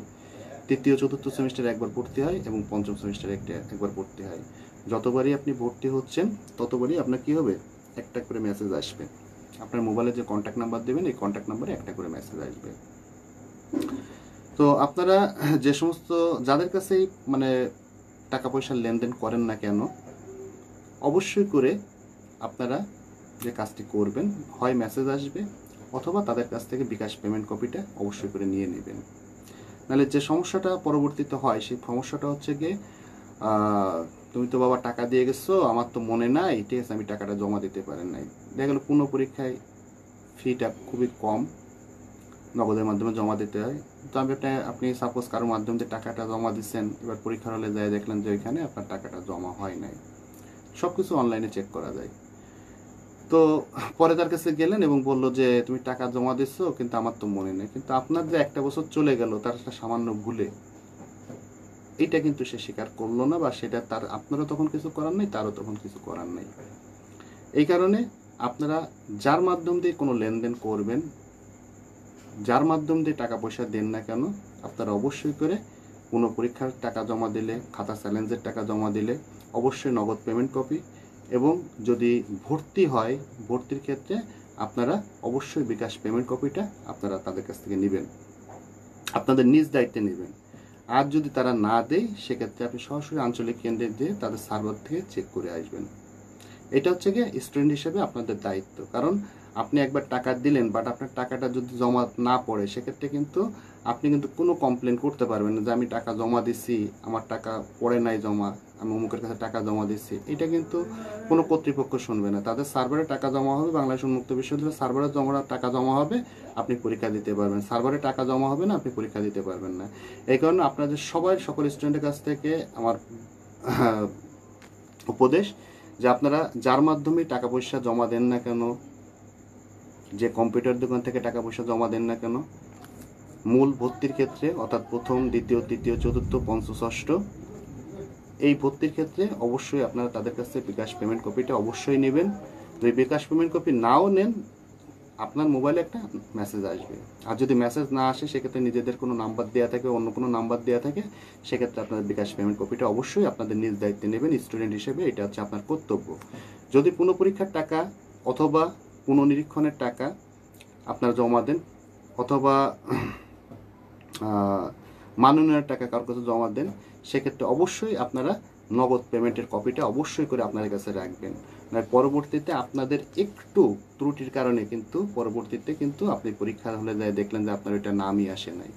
তৃতীয় চতুর্থ সেমিস্টারে একবার ভর্তি হয় এবং পঞ্চম সেমিস্টারে একবার ভর্তি হয়। যতবারই আপনি ভর্তি হচ্ছেন ততবারই আপনার কি হবে, একটা করে মেসেজ আসবে। আপনার মোবাইলে যে কন্ট্যাক্ট নাম্বার দেবেন এই কন্ট্যাক্ট নাম্বারে একটা করে মেসেজ আসবে। তো আপনারা যে সমস্ত যাদের কাছেই মানে টাকা পয়সার লেনদেন করেন না কেন, অবশ্যই করে আপনারা যে কাজটি করবেন, হয় মেসেজ আসবে অথবা তাদের কাছ থেকে বিকাশ পেমেন্ট কপিটা অবশ্যই করে নিয়ে নেবেন। নাহলে যে সমস্যাটা পরবর্তীতে হয় সেই সমস্যাটা হচ্ছে গিয়ে তুমি তো বাবা টাকা দিয়ে গেছো, আমার তো মনে নাই, ঠিক আছে আমি টাকাটা জমা দিতে পারেন নাই। দেখা গেল পুনঃ পরীক্ষায় ফিটা খুবই কম, নগদের মাধ্যমে জমা দিতে হয়। তো আপনি সাপোজ কারোর মাধ্যম দিয়ে টাকাটা জমা দিচ্ছেন, এবার পরীক্ষার হলে যায় দেখলেন যে ওইখানে আপনার টাকাটা জমা হয় নাই। সব কিছু অনলাইনে চেক করা যায়। তো পরে তার কাছে গেলেন এবং বললো যে তুমি টাকা জমা দিচ্ছো কিন্তু আমার তো মনে নেই, কিন্তু আপনার যে একটা বছর চলে গেল তার একটা সামান্য ভুলে, এটা কিন্তু সে স্বীকার করলো না, বা সেটা তার আপনারও তখন কিছু করার নেই, তারও তখন কিছু করার নেই। এই কারণে আপনারা যার মাধ্যম দিয়ে কোনো লেনদেন করবেন, যার মাধ্যম দিয়ে টাকা পয়সা দেন না কেন, আপনারা অবশ্যই করে কোনো পরীক্ষার টাকা জমা দিলে, খাতা চ্যালেঞ্জের টাকা জমা দিলে অবশ্যই নগদ পেমেন্ট কপি, এবং যদি ভর্তি হয় ভর্তির ক্ষেত্রে আপনারা অবশ্যই বিকাশ পেমেন্ট কপিটা আপনারা তাদের কাছ থেকে নেবেন, আপনাদের নিজ দায়িত্বে নেবেন। আর যদি তারা না দেয় সেক্ষেত্রে আপনি সরাসরি আঞ্চলিক কেন্দ্রে দিয়ে তাদের সার্ভার থেকে চেক করে আসবেন। এটা হচ্ছে গিয়ে স্টুডেন্ট হিসেবে আপনাদের দায়িত্ব। কারণ আপনি একবার টাকা দিলেন, বাট আপনার টাকাটা যদি জমা না পড়ে সেক্ষেত্রে কিন্তু আপনি কিন্তু কোনো কমপ্লেন করতে পারবেন না যে আমি টাকা জমা দিচ্ছি, আমার টাকা পড়ে নাই জমা, আমি অমুকের কাছে টাকা জমা দিচ্ছি। এটা কিন্তু কোনো কর্তৃপক্ষ শুনবে না। তাদের সার্ভারে টাকা জমা হবে, বাংলাদেশ উন্মুক্ত বিশ্ববিদ্যালয়ের সার্ভারে টাকা জমা হবে, আপনি পরীক্ষা দিতে পারবেন। সার্ভারে টাকা জমা হবে না, আপনি পরীক্ষা দিতে পারবেন না। এই কারণে আপনাদের সকল স্টুডেন্টের কাছ থেকে আমার উপদেশ যে আপনারা যার মাধ্যমে টাকা পয়সা জমা দেন না কেন, যে কম্পিউটার দোকান থেকে টাকা পয়সা জমা দেন না কেন, মূল ভর্তির ক্ষেত্রে অর্থাৎ প্রথম, দ্বিতীয়, তৃতীয়, চতুর্থ, পঞ্চম, ষষ্ঠ এই ভর্তির ক্ষেত্রে অবশ্যই আপনারা তাদের কাছ থেকে বিকাশ পেমেন্ট কপিটা অবশ্যই নেবেন। যদি বিকাশ পেমেন্ট কপি নাও নেন, আপনার মোবাইলে একটা মেসেজ আসবে। আর যদি মেসেজ না আসে সেক্ষেত্রে নিজেদের কোনো নাম্বার দেওয়া থাকে, অন্য কোনো নাম্বার দেওয়া থাকে, সেক্ষেত্রে আপনাদের বিকাশ পেমেন্ট কপিটা অবশ্যই আপনাদের নিজ দায়িত্বে নেবেন স্টুডেন্ট হিসেবে। এটা হচ্ছে আপনার কর্তব্য। যদি পুনঃপরীক্ষার টাকা অথবা পুনঃনিরীক্ষণের টাকা আপনারা জমা দেন, অথবা মাননীয় টাকা কারোর কাছে জমা দেন, সেক্ষেত্রে অবশ্যই আপনারা নগদ পেমেন্টের কপিটা অবশ্যই করে আপনাদের কাছে রাখবেন। পরবর্তীতে আপনাদের একটু ত্রুটির কারণে কিন্তু পরবর্তীতে কিন্তু আপনি পরীক্ষার হলে যায় দেখলেন যে আপনার ওইটা নামই আসে নাই,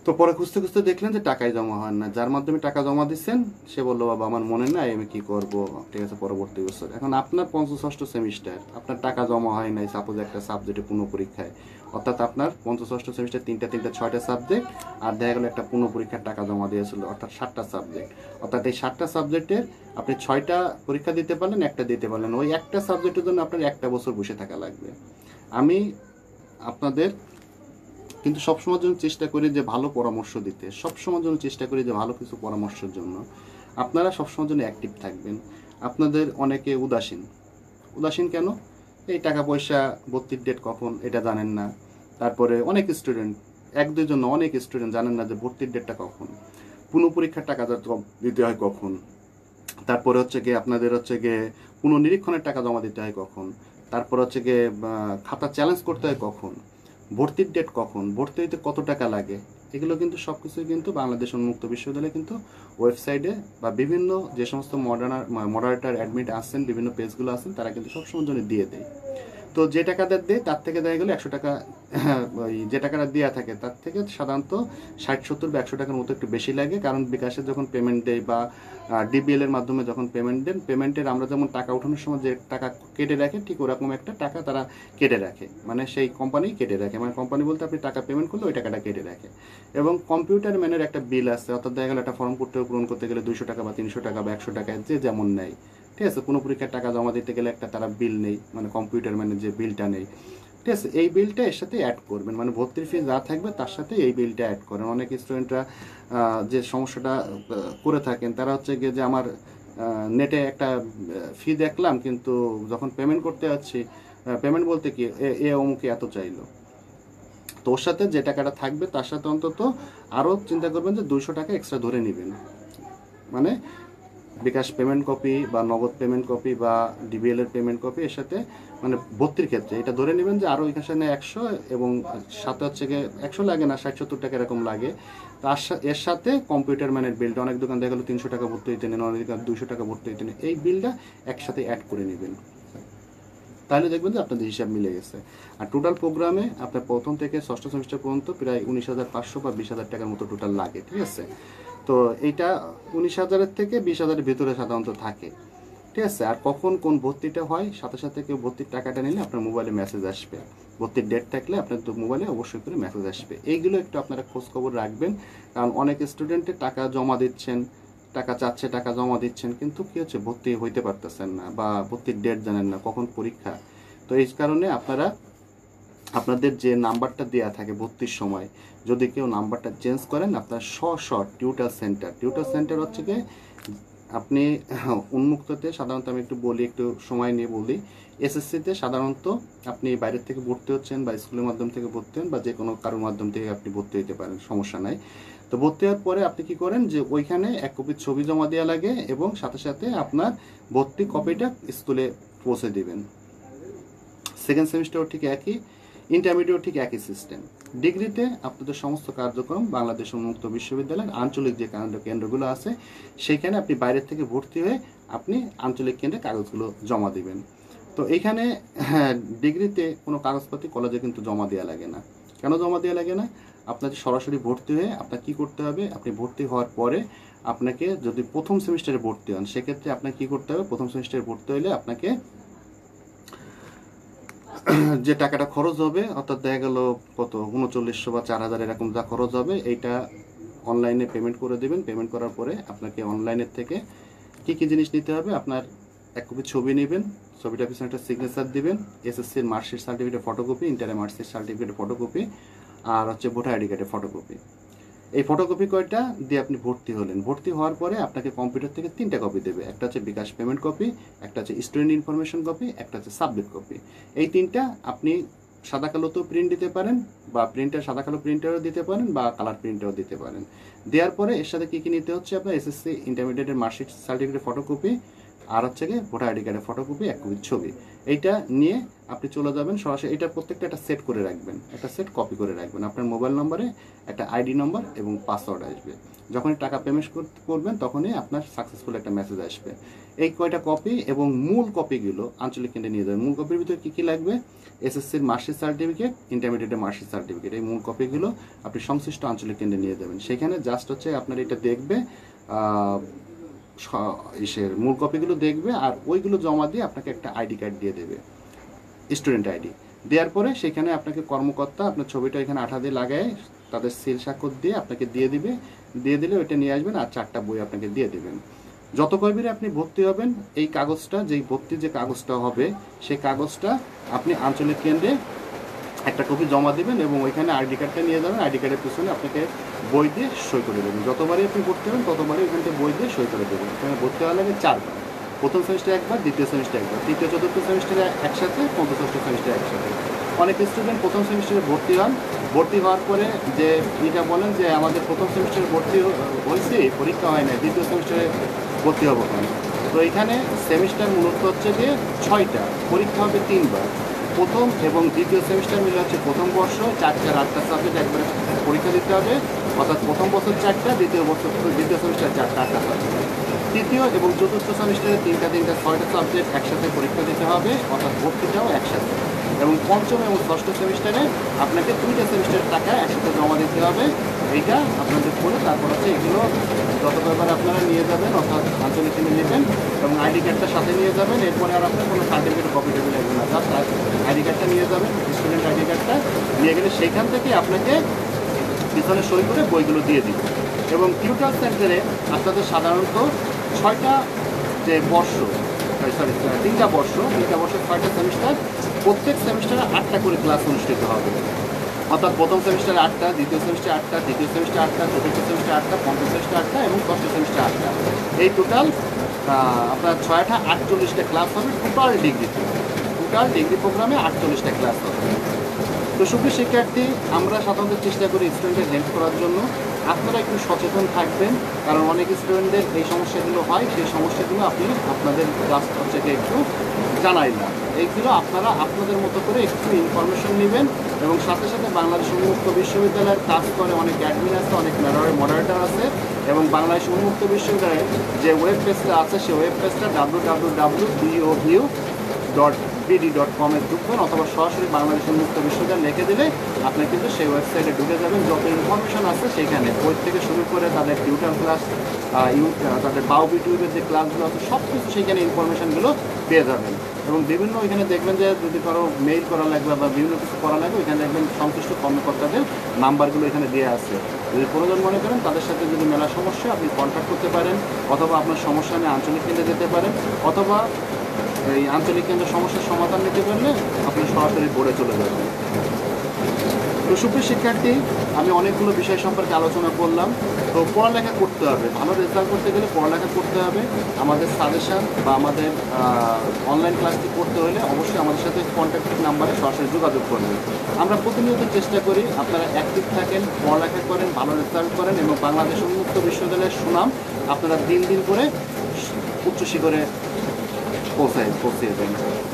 তো পরে খুঁজতে খুঁজতে দেখলেন যে টাকাই জমা হয় না। যার মাধ্যমে টাকা জমা দিচ্ছেন সে বললো বাবা আমার মনে নাই, আমি কি করব, ঠিক আছে পরবর্তী বছর। এখন আপনার পঞ্চম ষষ্ঠ সেমিস্টার, আপনার টাকা জমা হয় নাই সাপোজ একটা সাবজেক্টে পুনঃপরীক্ষায়, অর্থাৎ আপনার পঞ্চম ষষ্ঠ সেমিস্টার 6টা সাবজেক্ট, আর দেখা গেলো একটা পুনঃপরীক্ষার টাকা জমা দিয়েছিল, অর্থাৎ 7টা সাবজেক্ট। অর্থাৎ এই 7টা সাবজেক্টের আপনি 6টা পরীক্ষা দিতে পারলেন, একটা দিতে পারলেন, ওই একটা সাবজেক্টের জন্য আপনার একটা বছর বসে থাকা লাগবে। আমি আপনাদের কিন্তু সবসময়ের জন্য চেষ্টা করি যে ভালো পরামর্শ দিতে, সবসময়ের জন্য চেষ্টা করি যে ভালো কিছু পরামর্শের জন্য। আপনারা সবসময়ের জন্য অ্যাক্টিভ থাকবেন। আপনাদের অনেকে উদাসীন কেন? এই টাকা পয়সা ভর্তির ডেট কখন এটা জানেন না। তারপরে অনেক স্টুডেন্ট, 1-2 জন অনেক স্টুডেন্ট জানেন না যে ভর্তির ডেটটা কখন। পুনঃপরীক্ষার টাকা দিতে হয় কখন, তারপরে হচ্ছে গিয়ে আপনাদের হচ্ছে গিয়ে পুনঃনিরীক্ষণের টাকা জমা দিতে হয় কখন, তারপর হচ্ছে গিয়ে খাতা চ্যালেঞ্জ করতে হয় কখন, ভর্তির ডেট কখন, ভর্তি হইতে কত টাকা লাগে, এগুলো কিন্তু সব কিছুই কিন্তু বাংলাদেশ উন্মুক্ত বিশ্ববিদ্যালয়ে কিন্তু ওয়েবসাইটে বা বিভিন্ন যে সমস্ত মডারেটর অ্যাডমিট আছেন, বিভিন্ন পেজগুলো আছেন, তারা কিন্তু সবসময় জন্য দিয়ে দেয়। তো যে টাকাটা দেয় তার থেকে দেখা গেলো 100 টাকা, ওই যে টাকাটা দেওয়া থাকে তার থেকে সাধারণত 60-70 বা 100 টাকার মতো একটু বেশি লাগে। কারণ বিকাশে যখন পেমেন্ট দেয় বা ডিবিএল এর মাধ্যমে যখন পেমেন্ট দেন, পেমেন্টের আমরা যেমন টাকা ওঠানোর সময় যে টাকা কেটে রাখে, ঠিক ওরকম একটা টাকা তারা কেটে রাখে, মানে সেই কোম্পানি কেটে রাখে, মানে কোম্পানি বলতে আপনি টাকা পেমেন্ট করলে ওই টাকাটা কেটে রাখে। এবং কম্পিউটার ম্যানের একটা বিল আছে, অর্থাৎ দেখা গেলো একটা ফর্ম পূরণ করতে গেলে 200 টাকা বা 300 টাকা বা 100 টাকা যে যেমন নেয়, ঠিক আছে। কোনো পরীক্ষার টাকা জমা দিতে গেলে একটা তারা বিল নেই, মানে কম্পিউটার ম্যানের যে বিলটা নেই, ঠিক আছে। এই বিলটা এর সাথে অ্যাড করবেন, মানে ভর্তির ফি যা থাকবে তার সাথে এই বিলটা অ্যাড করেন। অনেক স্টুডেন্টরা যে সমস্যাটা করে থাকেন, তারা হচ্ছে গিয়ে যে আমার নেটে একটা ফি দেখলাম, কিন্তু যখন পেমেন্ট করতে যাচ্ছি, পেমেন্ট বলতে কি এ অমুকে এত চাইলো, তো ওর সাথে যে টাকাটা থাকবে তার সাথে অন্তত আরও চিন্তা করবেন যে 200 টাকা এক্সট্রা ধরে নেবেন। মানে বিকাশ পেমেন্ট কপি বা নগদ পেমেন্ট কপি বা ডিবিএল এর পেমেন্ট কপি, এর সাথে মানে ভর্তির ক্ষেত্রে এটা ধরে নেবেন যে আরও এখানে 100, এবং সাথে হচ্ছে গিয়ে 100 লাগে না, 60-70 টাকা এরকম লাগে। তার এর সাথে কম্পিউটার ম্যানের বিলটা, অনেক দোকান দেখা গেলো 300 টাকা ভর্তি হইতে নেন, অনেক দোকান 200 টাকা ভর্তি হইতে নেন, এই বিলটা একসাথে অ্যাড করে নেবেন, তাহলে দেখবেন যে আপনাদের হিসাব মিলে গেছে। আর টোটাল প্রোগ্রামে আপনার প্রথম থেকে ষষ্ঠ সেমিস্টার পর্যন্ত প্রায় 19,500 বা 20,000 টাকার মতো টোটাল লাগে, ঠিক আছে। তো এইটা 19,000-এর থেকে 20,000-এর ভিতরে সাধারণত থাকে, ঠিক আছে। আর কখন কোন ভর্তিটা হয়, সাথে সাথে কেউ ভর্তির টাকাটা নিলে আপনার মোবাইলে মেসেজ আসবে, ভর্তির ডেট থাকলে আপনার তো মোবাইলে অবশ্যই করে মেসেজ আসবে। এইগুলো একটু আপনারা খোঁজখবর রাখবেন, কারণ অনেক স্টুডেন্টে টাকা জমা দিচ্ছেন, টাকা চাচ্ছে, টাকা জমা দিচ্ছেন, কিন্তু কি হচ্ছে ভর্তি হইতে পারতেছেন না বা ভর্তির ডেট জানেন না, কখন পরীক্ষা। তো এই কারণে আপনারা আপনাদের যে নাম্বারটা দেওয়া থাকে ভর্তির সময়, যদি কেউ নাম্বারটা চেঞ্জ করেন, আপনার টিউটার সেন্টার হচ্ছে গিয়ে আপনি উন্মুক্ততে সাধারণত, আমি একটু বলি, একটু সময় নিয়ে বলি, এসএসসিতে সাধারণত আপনি বাইরের থেকে ভর্তি হচ্ছেন বা স্কুলের মাধ্যম থেকে ভর্তি হন বা যে কোনো কারোর মাধ্যম থেকে আপনি ভর্তি হতে পারেন, সমস্যা নাই। তো ভর্তি হওয়ার পরে আপনি কি করেন যে ওইখানে 1 কপি ছবি জমা দেওয়া লাগে, এবং সাথে সাথে আপনার ভর্তি কপিটা স্কুলে পৌঁছে দিবেন। সেকেন্ড সেমিস্টারও ঠিক একই, ইন্টারমিডিয়েট ঠিক একই সিস্টেম। ডিগ্রিতে আপনাদের সমস্ত কার্যক্রম বাংলাদেশ উন্মুক্ত বিশ্ববিদ্যালয়ের আঞ্চলিক যে কেন্দ্রগুলো আছে, সেইখানে আপনি বাইরের থেকে ভর্তি হয়ে আপনি আঞ্চলিক কেন্দ্রে কাগজগুলো জমা দিবেন। তো এইখানে ডিগ্রিতে কোনো কাগজপাতি কলেজে কিন্তু জমা দেওয়া লাগে না। কেন জমা দেওয়া লাগে না? আপনাদের সরাসরি ভর্তি হয়ে আপনার কি করতে হবে, আপনি ভর্তি হওয়ার পরে আপনাকে যদি প্রথম সেমিস্টারে ভর্তি হন, সেক্ষেত্রে আপনাকে কি করতে হবে, প্রথম সেমিস্টারে ভর্তি হলে আপনাকে যে টাকাটা খরচ হবে, অর্থাৎ দেখা গেল কত 3900 বা 4000 এরকম যা খরচ হবে, এইটা অনলাইনে পেমেন্ট করে দেবেন। পেমেন্ট করার পরে আপনাকে অনলাইনের থেকে কি কি জিনিস নিতে হবে, আপনার 1 কপি ছবি নেবেন, ছবিটা পিছনে একটা সিগনেচার দিবেন, এসএসসির মার্কশিট সার্টিফিকেট ফটোকপি, ইন্টারের মার্কশিট সার্টিফিকেট ফটোকপি, আর হচ্ছে ভোটার আইডি কার্ডের ফটোকপি। এই ফটোকপি কয়টা দিয়ে আপনি ভর্তি হলেন। ভর্তি হওয়ার পরে আপনাকে কম্পিউটার থেকে 3টা কপি দেবে, একটা হচ্ছে বিকাশ পেমেন্ট কপি, একটা হচ্ছে স্টুডেন্ট ইনফরমেশন কপি, একটা হচ্ছে সাবজেক্ট কপি। এই 3টা আপনি সাদা কালোতেও প্রিন্ট দিতে পারেন, বা সাদা কালো প্রিন্টারও দিতে পারেন, বা কালার প্রিন্টারও দিতে পারেন। দেওয়ার পরে এর সাথে কি কি নিতে হচ্ছে, আপনার এসএসসি ইন্টারমিডিয়েটের মার্কশিট সার্টিফিকেটের ফটোকপি, আর হচ্ছে গিয়ে ভোটার আইডি কার্ডের ফটোকপি, 1 কপি ছবি। এইটা নিয়ে আপনি চলে যাবেন সরাসরি। এটা প্রত্যেকটা একটা সেট করে রাখবেন, একটা সেট কপি করে রাখবেন। আপনার মোবাইল নম্বরে একটা আইডি নম্বর এবং পাসওয়ার্ড আসবে। যখনই টাকা পেমেন্ট করবেন তখনই আপনার সাকসেসফুল একটা মেসেজ আসবে। এই কয়টা কপি এবং মূল কপিগুলো আঞ্চলিক কেন্দ্রে নিয়ে যাবেন। মূল কপির ভিতরে কী কী লাগবে, এসএসসির মার্কশিট সার্টিফিকেট, ইন্টারমিডিয়েটের মার্কশিট সার্টিফিকেট, এই মূল কপিগুলো আপনি সংশ্লিষ্ট আঞ্চলিক কেন্দ্রে নিয়ে যাবেন। সেখানে জাস্ট হচ্ছে আপনার এটা দেখবে, মূল কপিগুলো দেখবে, আর ওইগুলো জমা দিয়ে আপনাকে একটা আইডি কার্ড দিয়ে দেবে, স্টুডেন্ট আইডি। দেওয়ার পরে সেখানে আপনাকে কর্মকর্তা আপনার ছবিটা এখানে আঠা দিয়ে লাগায় তাদের সিল স্বাক্ষর দিয়ে আপনাকে দিয়ে দিবে। দিয়ে দিলে ওইটা নিয়ে আসবেন, আর 4টা বই আপনাকে দিয়ে দেবেন। যত কয়বারে আপনি ভর্তি হবেন, এই কাগজটা, যেই ভর্তির যে কাগজটা হবে, সেই কাগজটা আপনি আঞ্চলিক কেন্দ্রে একটা কপি জমা দিবেন, এবং ওইখানে আইডি কার্ডটা নিয়ে যাবেন। আইডি কার্ডের পিছনে আপনাকে বই দিয়ে সই করে দেবেন। যতবারই আপনি ভর্তি হবেন ততবারই ওইখান থেকে বই দিয়ে সই করে দেবেন। এখানে ভর্তি হওয়া লাগে 4বার, প্রথম সেমিস্টার একবার, দ্বিতীয় সেমিস্টার একবার, তৃতীয় চতুর্থ সেমিস্টারে একসাথে, পঞ্চম ষষ্ঠ সেমিস্টারে একসাথে। অনেক স্টুডেন্ট প্রথম সেমিস্টারে ভর্তি হন, ভর্তি হওয়ার পরে যে এটা বলেন যে আমাদের প্রথম সেমিস্টারে ভর্তি হয়েছি, পরীক্ষা হয় না, দ্বিতীয় সেমিস্টারে ভর্তি হবো কেন? তো এখানে সেমিস্টার মূলত হচ্ছে যে 6টা, পরীক্ষা হবে 3বার। প্রথম এবং দ্বিতীয় সেমিস্টার মিলে হচ্ছে প্রথম বর্ষ 4টা 8টা সাবজেক্ট একবারে পরীক্ষা দিতে হবে, অর্থাৎ প্রথম বছর 4টা, দ্বিতীয় সেমিস্টার 4টা 8টা সাবজেক্ট। তৃতীয় এবং চতুর্থ সেমিস্টারে 3টা 6টা সাবজেক্ট একসাথে পরীক্ষা দিতে হবে, অর্থাৎ ভর্তিটাও একসাথে। এবং পঞ্চম এবং ষষ্ঠ সেমিস্টারে আপনাকে 2টা সেমিস্টারের টাকা একসাথে জমা দিতে হবে। এইটা আপনাদের করে তারপর হচ্ছে এগুলো যত ব্যাপারে আপনারা নিয়ে যাবেন, অর্থাৎ আঞ্চলিক কিনে নেবেন এবং আইডি কার্ডটা সাথে নিয়ে যাবেন। এরপরে আর আপনার কোনো সার্টিফিকেট কপি টপি লাগবে না, জাস্ট আইডি কার্ডটা নিয়ে যাবেন, স্টুডেন্ট আইডি কার্ডটা নিয়ে গেলে সেইখান থেকে আপনাকে পিছনে সই করে বইগুলো দিয়ে দিবে। এবং টিউটার সেন্টারে আপনাদের সাধারণত 6টা যে বর্ষ, সরি 3টা বর্ষ 6টা সেমিস্টার, প্রত্যেক সেমিস্টারে 8টা করে ক্লাস অনুষ্ঠিত হবে। অর্থাৎ প্রথম সেমিস্টারে 8টা, দ্বিতীয় সেমিস্টারে 8টা, তৃতীয় সেমিস্টারে 8টা, চতুর্থ সেমিস্টারে 8টা, পঞ্চম সেমিস্টারে 8টা এবং ষষ্ঠ সেমিস্টারে 8টা। এই টোটাল আপনার 6টা 48টা ক্লাস হবে টোটাল ডিগ্রিতে। টোটাল ডিগ্রি প্রোগ্রামে 48টা ক্লাস হবে। তো সুপ্রিয় শিক্ষার্থী, আমরা সাধারণত চেষ্টা করি স্টুডেন্টের হেল্প করার জন্য। আপনারা একটু সচেতন থাকবেন, কারণ অনেক স্টুডেন্টদের এই সমস্যাগুলো হয়, সেই সমস্যাগুলো আপনি আপনাদের ক্লাস থেকে একটু জানাই না। এইগুলো আপনারা আপনাদের মতো করে একটু ইনফরমেশন নেবেন এবং সাথে সাথে বাংলাদেশ উন্মুক্ত বিশ্ববিদ্যালয়ের কাজ করে অনেক অ্যাডমিন আছে, অনেক মডারেটর আছে এবং বাংলাদেশ উন্মুক্ত বিশ্ববিদ্যালয়ের যে ওয়েব পেজটা আছে সেই ওয়েব পেজটা www.bou.bd.com-এ ঢুকবেন, অথবা সরাসরি বাংলাদেশ উন্মুক্ত বিশ্ববিদ্যালয় লিখে দিলে আপনি কিন্তু সেই ওয়েবসাইটে ঢুকে যাবেন। যত ইনফরমেশন আছে সেইখানে বই থেকে শুরু করে তাদের টিউটার ক্লাস, তাদের বাউ ইউটিউবের যে ক্লাসগুলো আছে সব কিছু সেইখানে ইনফরমেশনগুলো পেয়ে যাবেন। এবং বিভিন্ন এখানে দেখবেন যে যদি কারো মেইল করা লাগবে বা বিভিন্ন কিছু করা লাগবে, এখানে দেখবেন সংশ্লিষ্ট কর্মকর্তাদের নাম্বারগুলো এখানে দেওয়া আছে। যদি প্রয়োজন মনে করেন তাদের সাথে যদি মেলা সমস্যা আপনি কন্ট্যাক্ট করতে পারেন, অথবা আপনার সমস্যা নিয়ে আঞ্চলিক কেন্দ্রে যেতে পারেন, অথবা এই আঞ্চলিক কেন্দ্রের সমস্যার সমাধান নিতে পারলে আপনি সরাসরি বোর্ডে চলে যাবেন। তো সুপ্রিয় শিক্ষার্থী, আমি অনেকগুলো বিষয় সম্পর্কে আলোচনা করলাম। তো পড়ালেখা করতে হবে, ভালো রেজাল্ট করতে গেলে পড়ালেখা করতে হবে। আমাদের সাজেশান বা আমাদের অনলাইন ক্লাসটি করতে হলে অবশ্যই আমাদের সাথে কন্ট্যাক্ট নাম্বারে সরাসরি যোগাযোগ করবেন। আমরা প্রতিনিয়ত চেষ্টা করি আপনারা অ্যাক্টিভ থাকেন, পড়ালেখা করেন, ভালো রেজাল্ট করেন এবং বাংলাদেশ উন্মুক্ত বিশ্ববিদ্যালয়ের সুনাম আপনারা দিন দিন করে উচ্চ শিখরে পৌঁছিয়ে দেন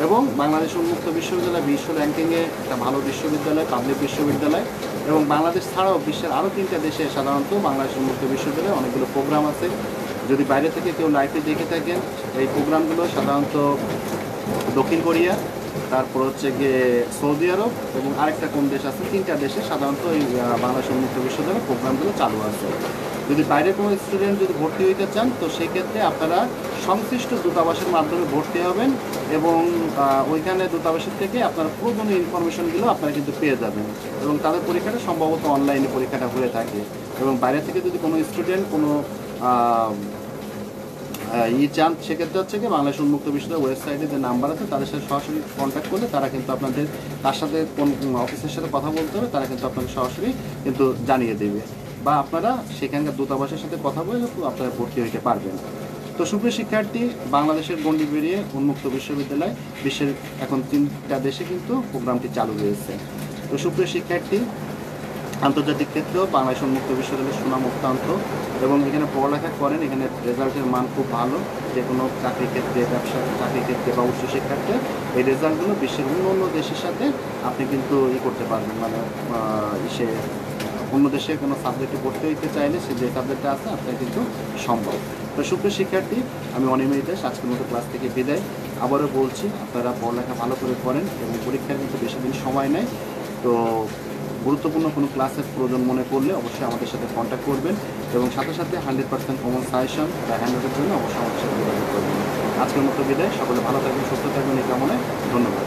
এবং বাংলাদেশ উন্মুক্ত বিশ্ববিদ্যালয় বিশ্ব র্যাঙ্কিংয়ে একটা ভালো বিশ্ববিদ্যালয়, পাবলিক বিশ্ববিদ্যালয়। এবং বাংলাদেশ ছাড়াও বিশ্বের আরও 3টা দেশে সাধারণত বাংলাদেশ উন্মুক্ত বিশ্ববিদ্যালয়ে অনেকগুলো প্রোগ্রাম আছে। যদি বাইরে থেকে কেউ লাইভে দেখে থাকেন, এই প্রোগ্রামগুলো সাধারণত দক্ষিণ কোরিয়া, তারপর হচ্ছে গিয়ে সৌদি আরব এবং আরেকটা কোন দেশ আছে, 3টা দেশে সাধারণত এই বাংলাদেশ উন্মুক্ত বিশ্ববিদ্যালয়ের প্রোগ্রামগুলো চালু আছে। যদি বাইরের কোনো স্টুডেন্ট যদি ভর্তি হইতে চান তো সেক্ষেত্রে আপনারা সংশ্লিষ্ট দূতাবাসের মাধ্যমে ভর্তি হবেন এবং ওইখানে দূতাবাসের থেকে আপনারা প্রয়োজনীয় ইনফরমেশনগুলো আপনারা কিন্তু পেয়ে যাবেন এবং তাদের পরীক্ষাটা সম্ভবত অনলাইনে পরীক্ষাটা হয়ে থাকে। এবং বাইরে থেকে যদি কোনো স্টুডেন্ট কোনো চান সেক্ষেত্রে হচ্ছে কি বাংলাদেশ উন্মুক্ত বিশ্ববিদ্যালয় ওয়েবসাইটে যে নাম্বার আছে তাদের সাথে সরাসরি কন্ট্যাক্ট করলে তারা কিন্তু আপনাদের তার সাথে কোন অফিসের সাথে কথা বলতে হবে, তারা কিন্তু আপনাদের সরাসরি কিন্তু জানিয়ে দেবে বা আপনারা সেখানকার দূতাবাসের সাথে কথা বলে আপনারা ভর্তি হইতে পারবেন। তো সুপ্রিয় শিক্ষার্থী, বাংলাদেশের গণ্ডি পেরিয়ে উন্মুক্ত বিশ্ববিদ্যালয় বিশ্বের এখন 3টা দেশে কিন্তু প্রোগ্রামটি চালু রয়েছে। তো সুপ্রিয় শিক্ষার্থী, আন্তর্জাতিক ক্ষেত্রেও বাংলাদেশ উন্মুক্ত বিশ্ববিদ্যালয়ের সুনাম অত্যন্ত এবং এখানে পড়ালেখা করেন, এখানে রেজাল্টের মান খুব ভালো। যে কোনো চাকরি ক্ষেত্রে, ব্যবসা চাকরি ক্ষেত্রে বা উচ্চশিক্ষার্থে এই রেজাল্টগুলো বিশ্বের অন্য দেশের সাথে আপনি কিন্তু করতে পারবেন, মানে অন্য দেশে কোনো সাবজেক্টে পড়তে হইতে চাইলে সে যে সাবজেক্টটা আছে আপনার কিন্তু সম্ভব। তো সুপ্রিয় শিক্ষার্থী, আমি অনিমেষ দাস আজকের মতো ক্লাস থেকে বিদায়। আবারও বলছি আপনারা পড়ালেখা ভালো করে করেন এবং পরীক্ষার কিন্তু বেশি দিন সময় নেই। তো গুরুত্বপূর্ণ কোনো ক্লাসের প্রয়োজন মনে করলে অবশ্যই আমাদের সাথে কন্ট্যাক্ট করবেন এবং সাথে সাথে 100% কমন সাজেশন বা হ্যান্ডআউটের জন্য অবশ্যই আমাদের সাথে যোগাযোগ করবেন। আজকের মতো বিদায়, সকলে ভালো থাকবেন, সুস্থ থাকবেন এই কামনায়। ধন্যবাদ।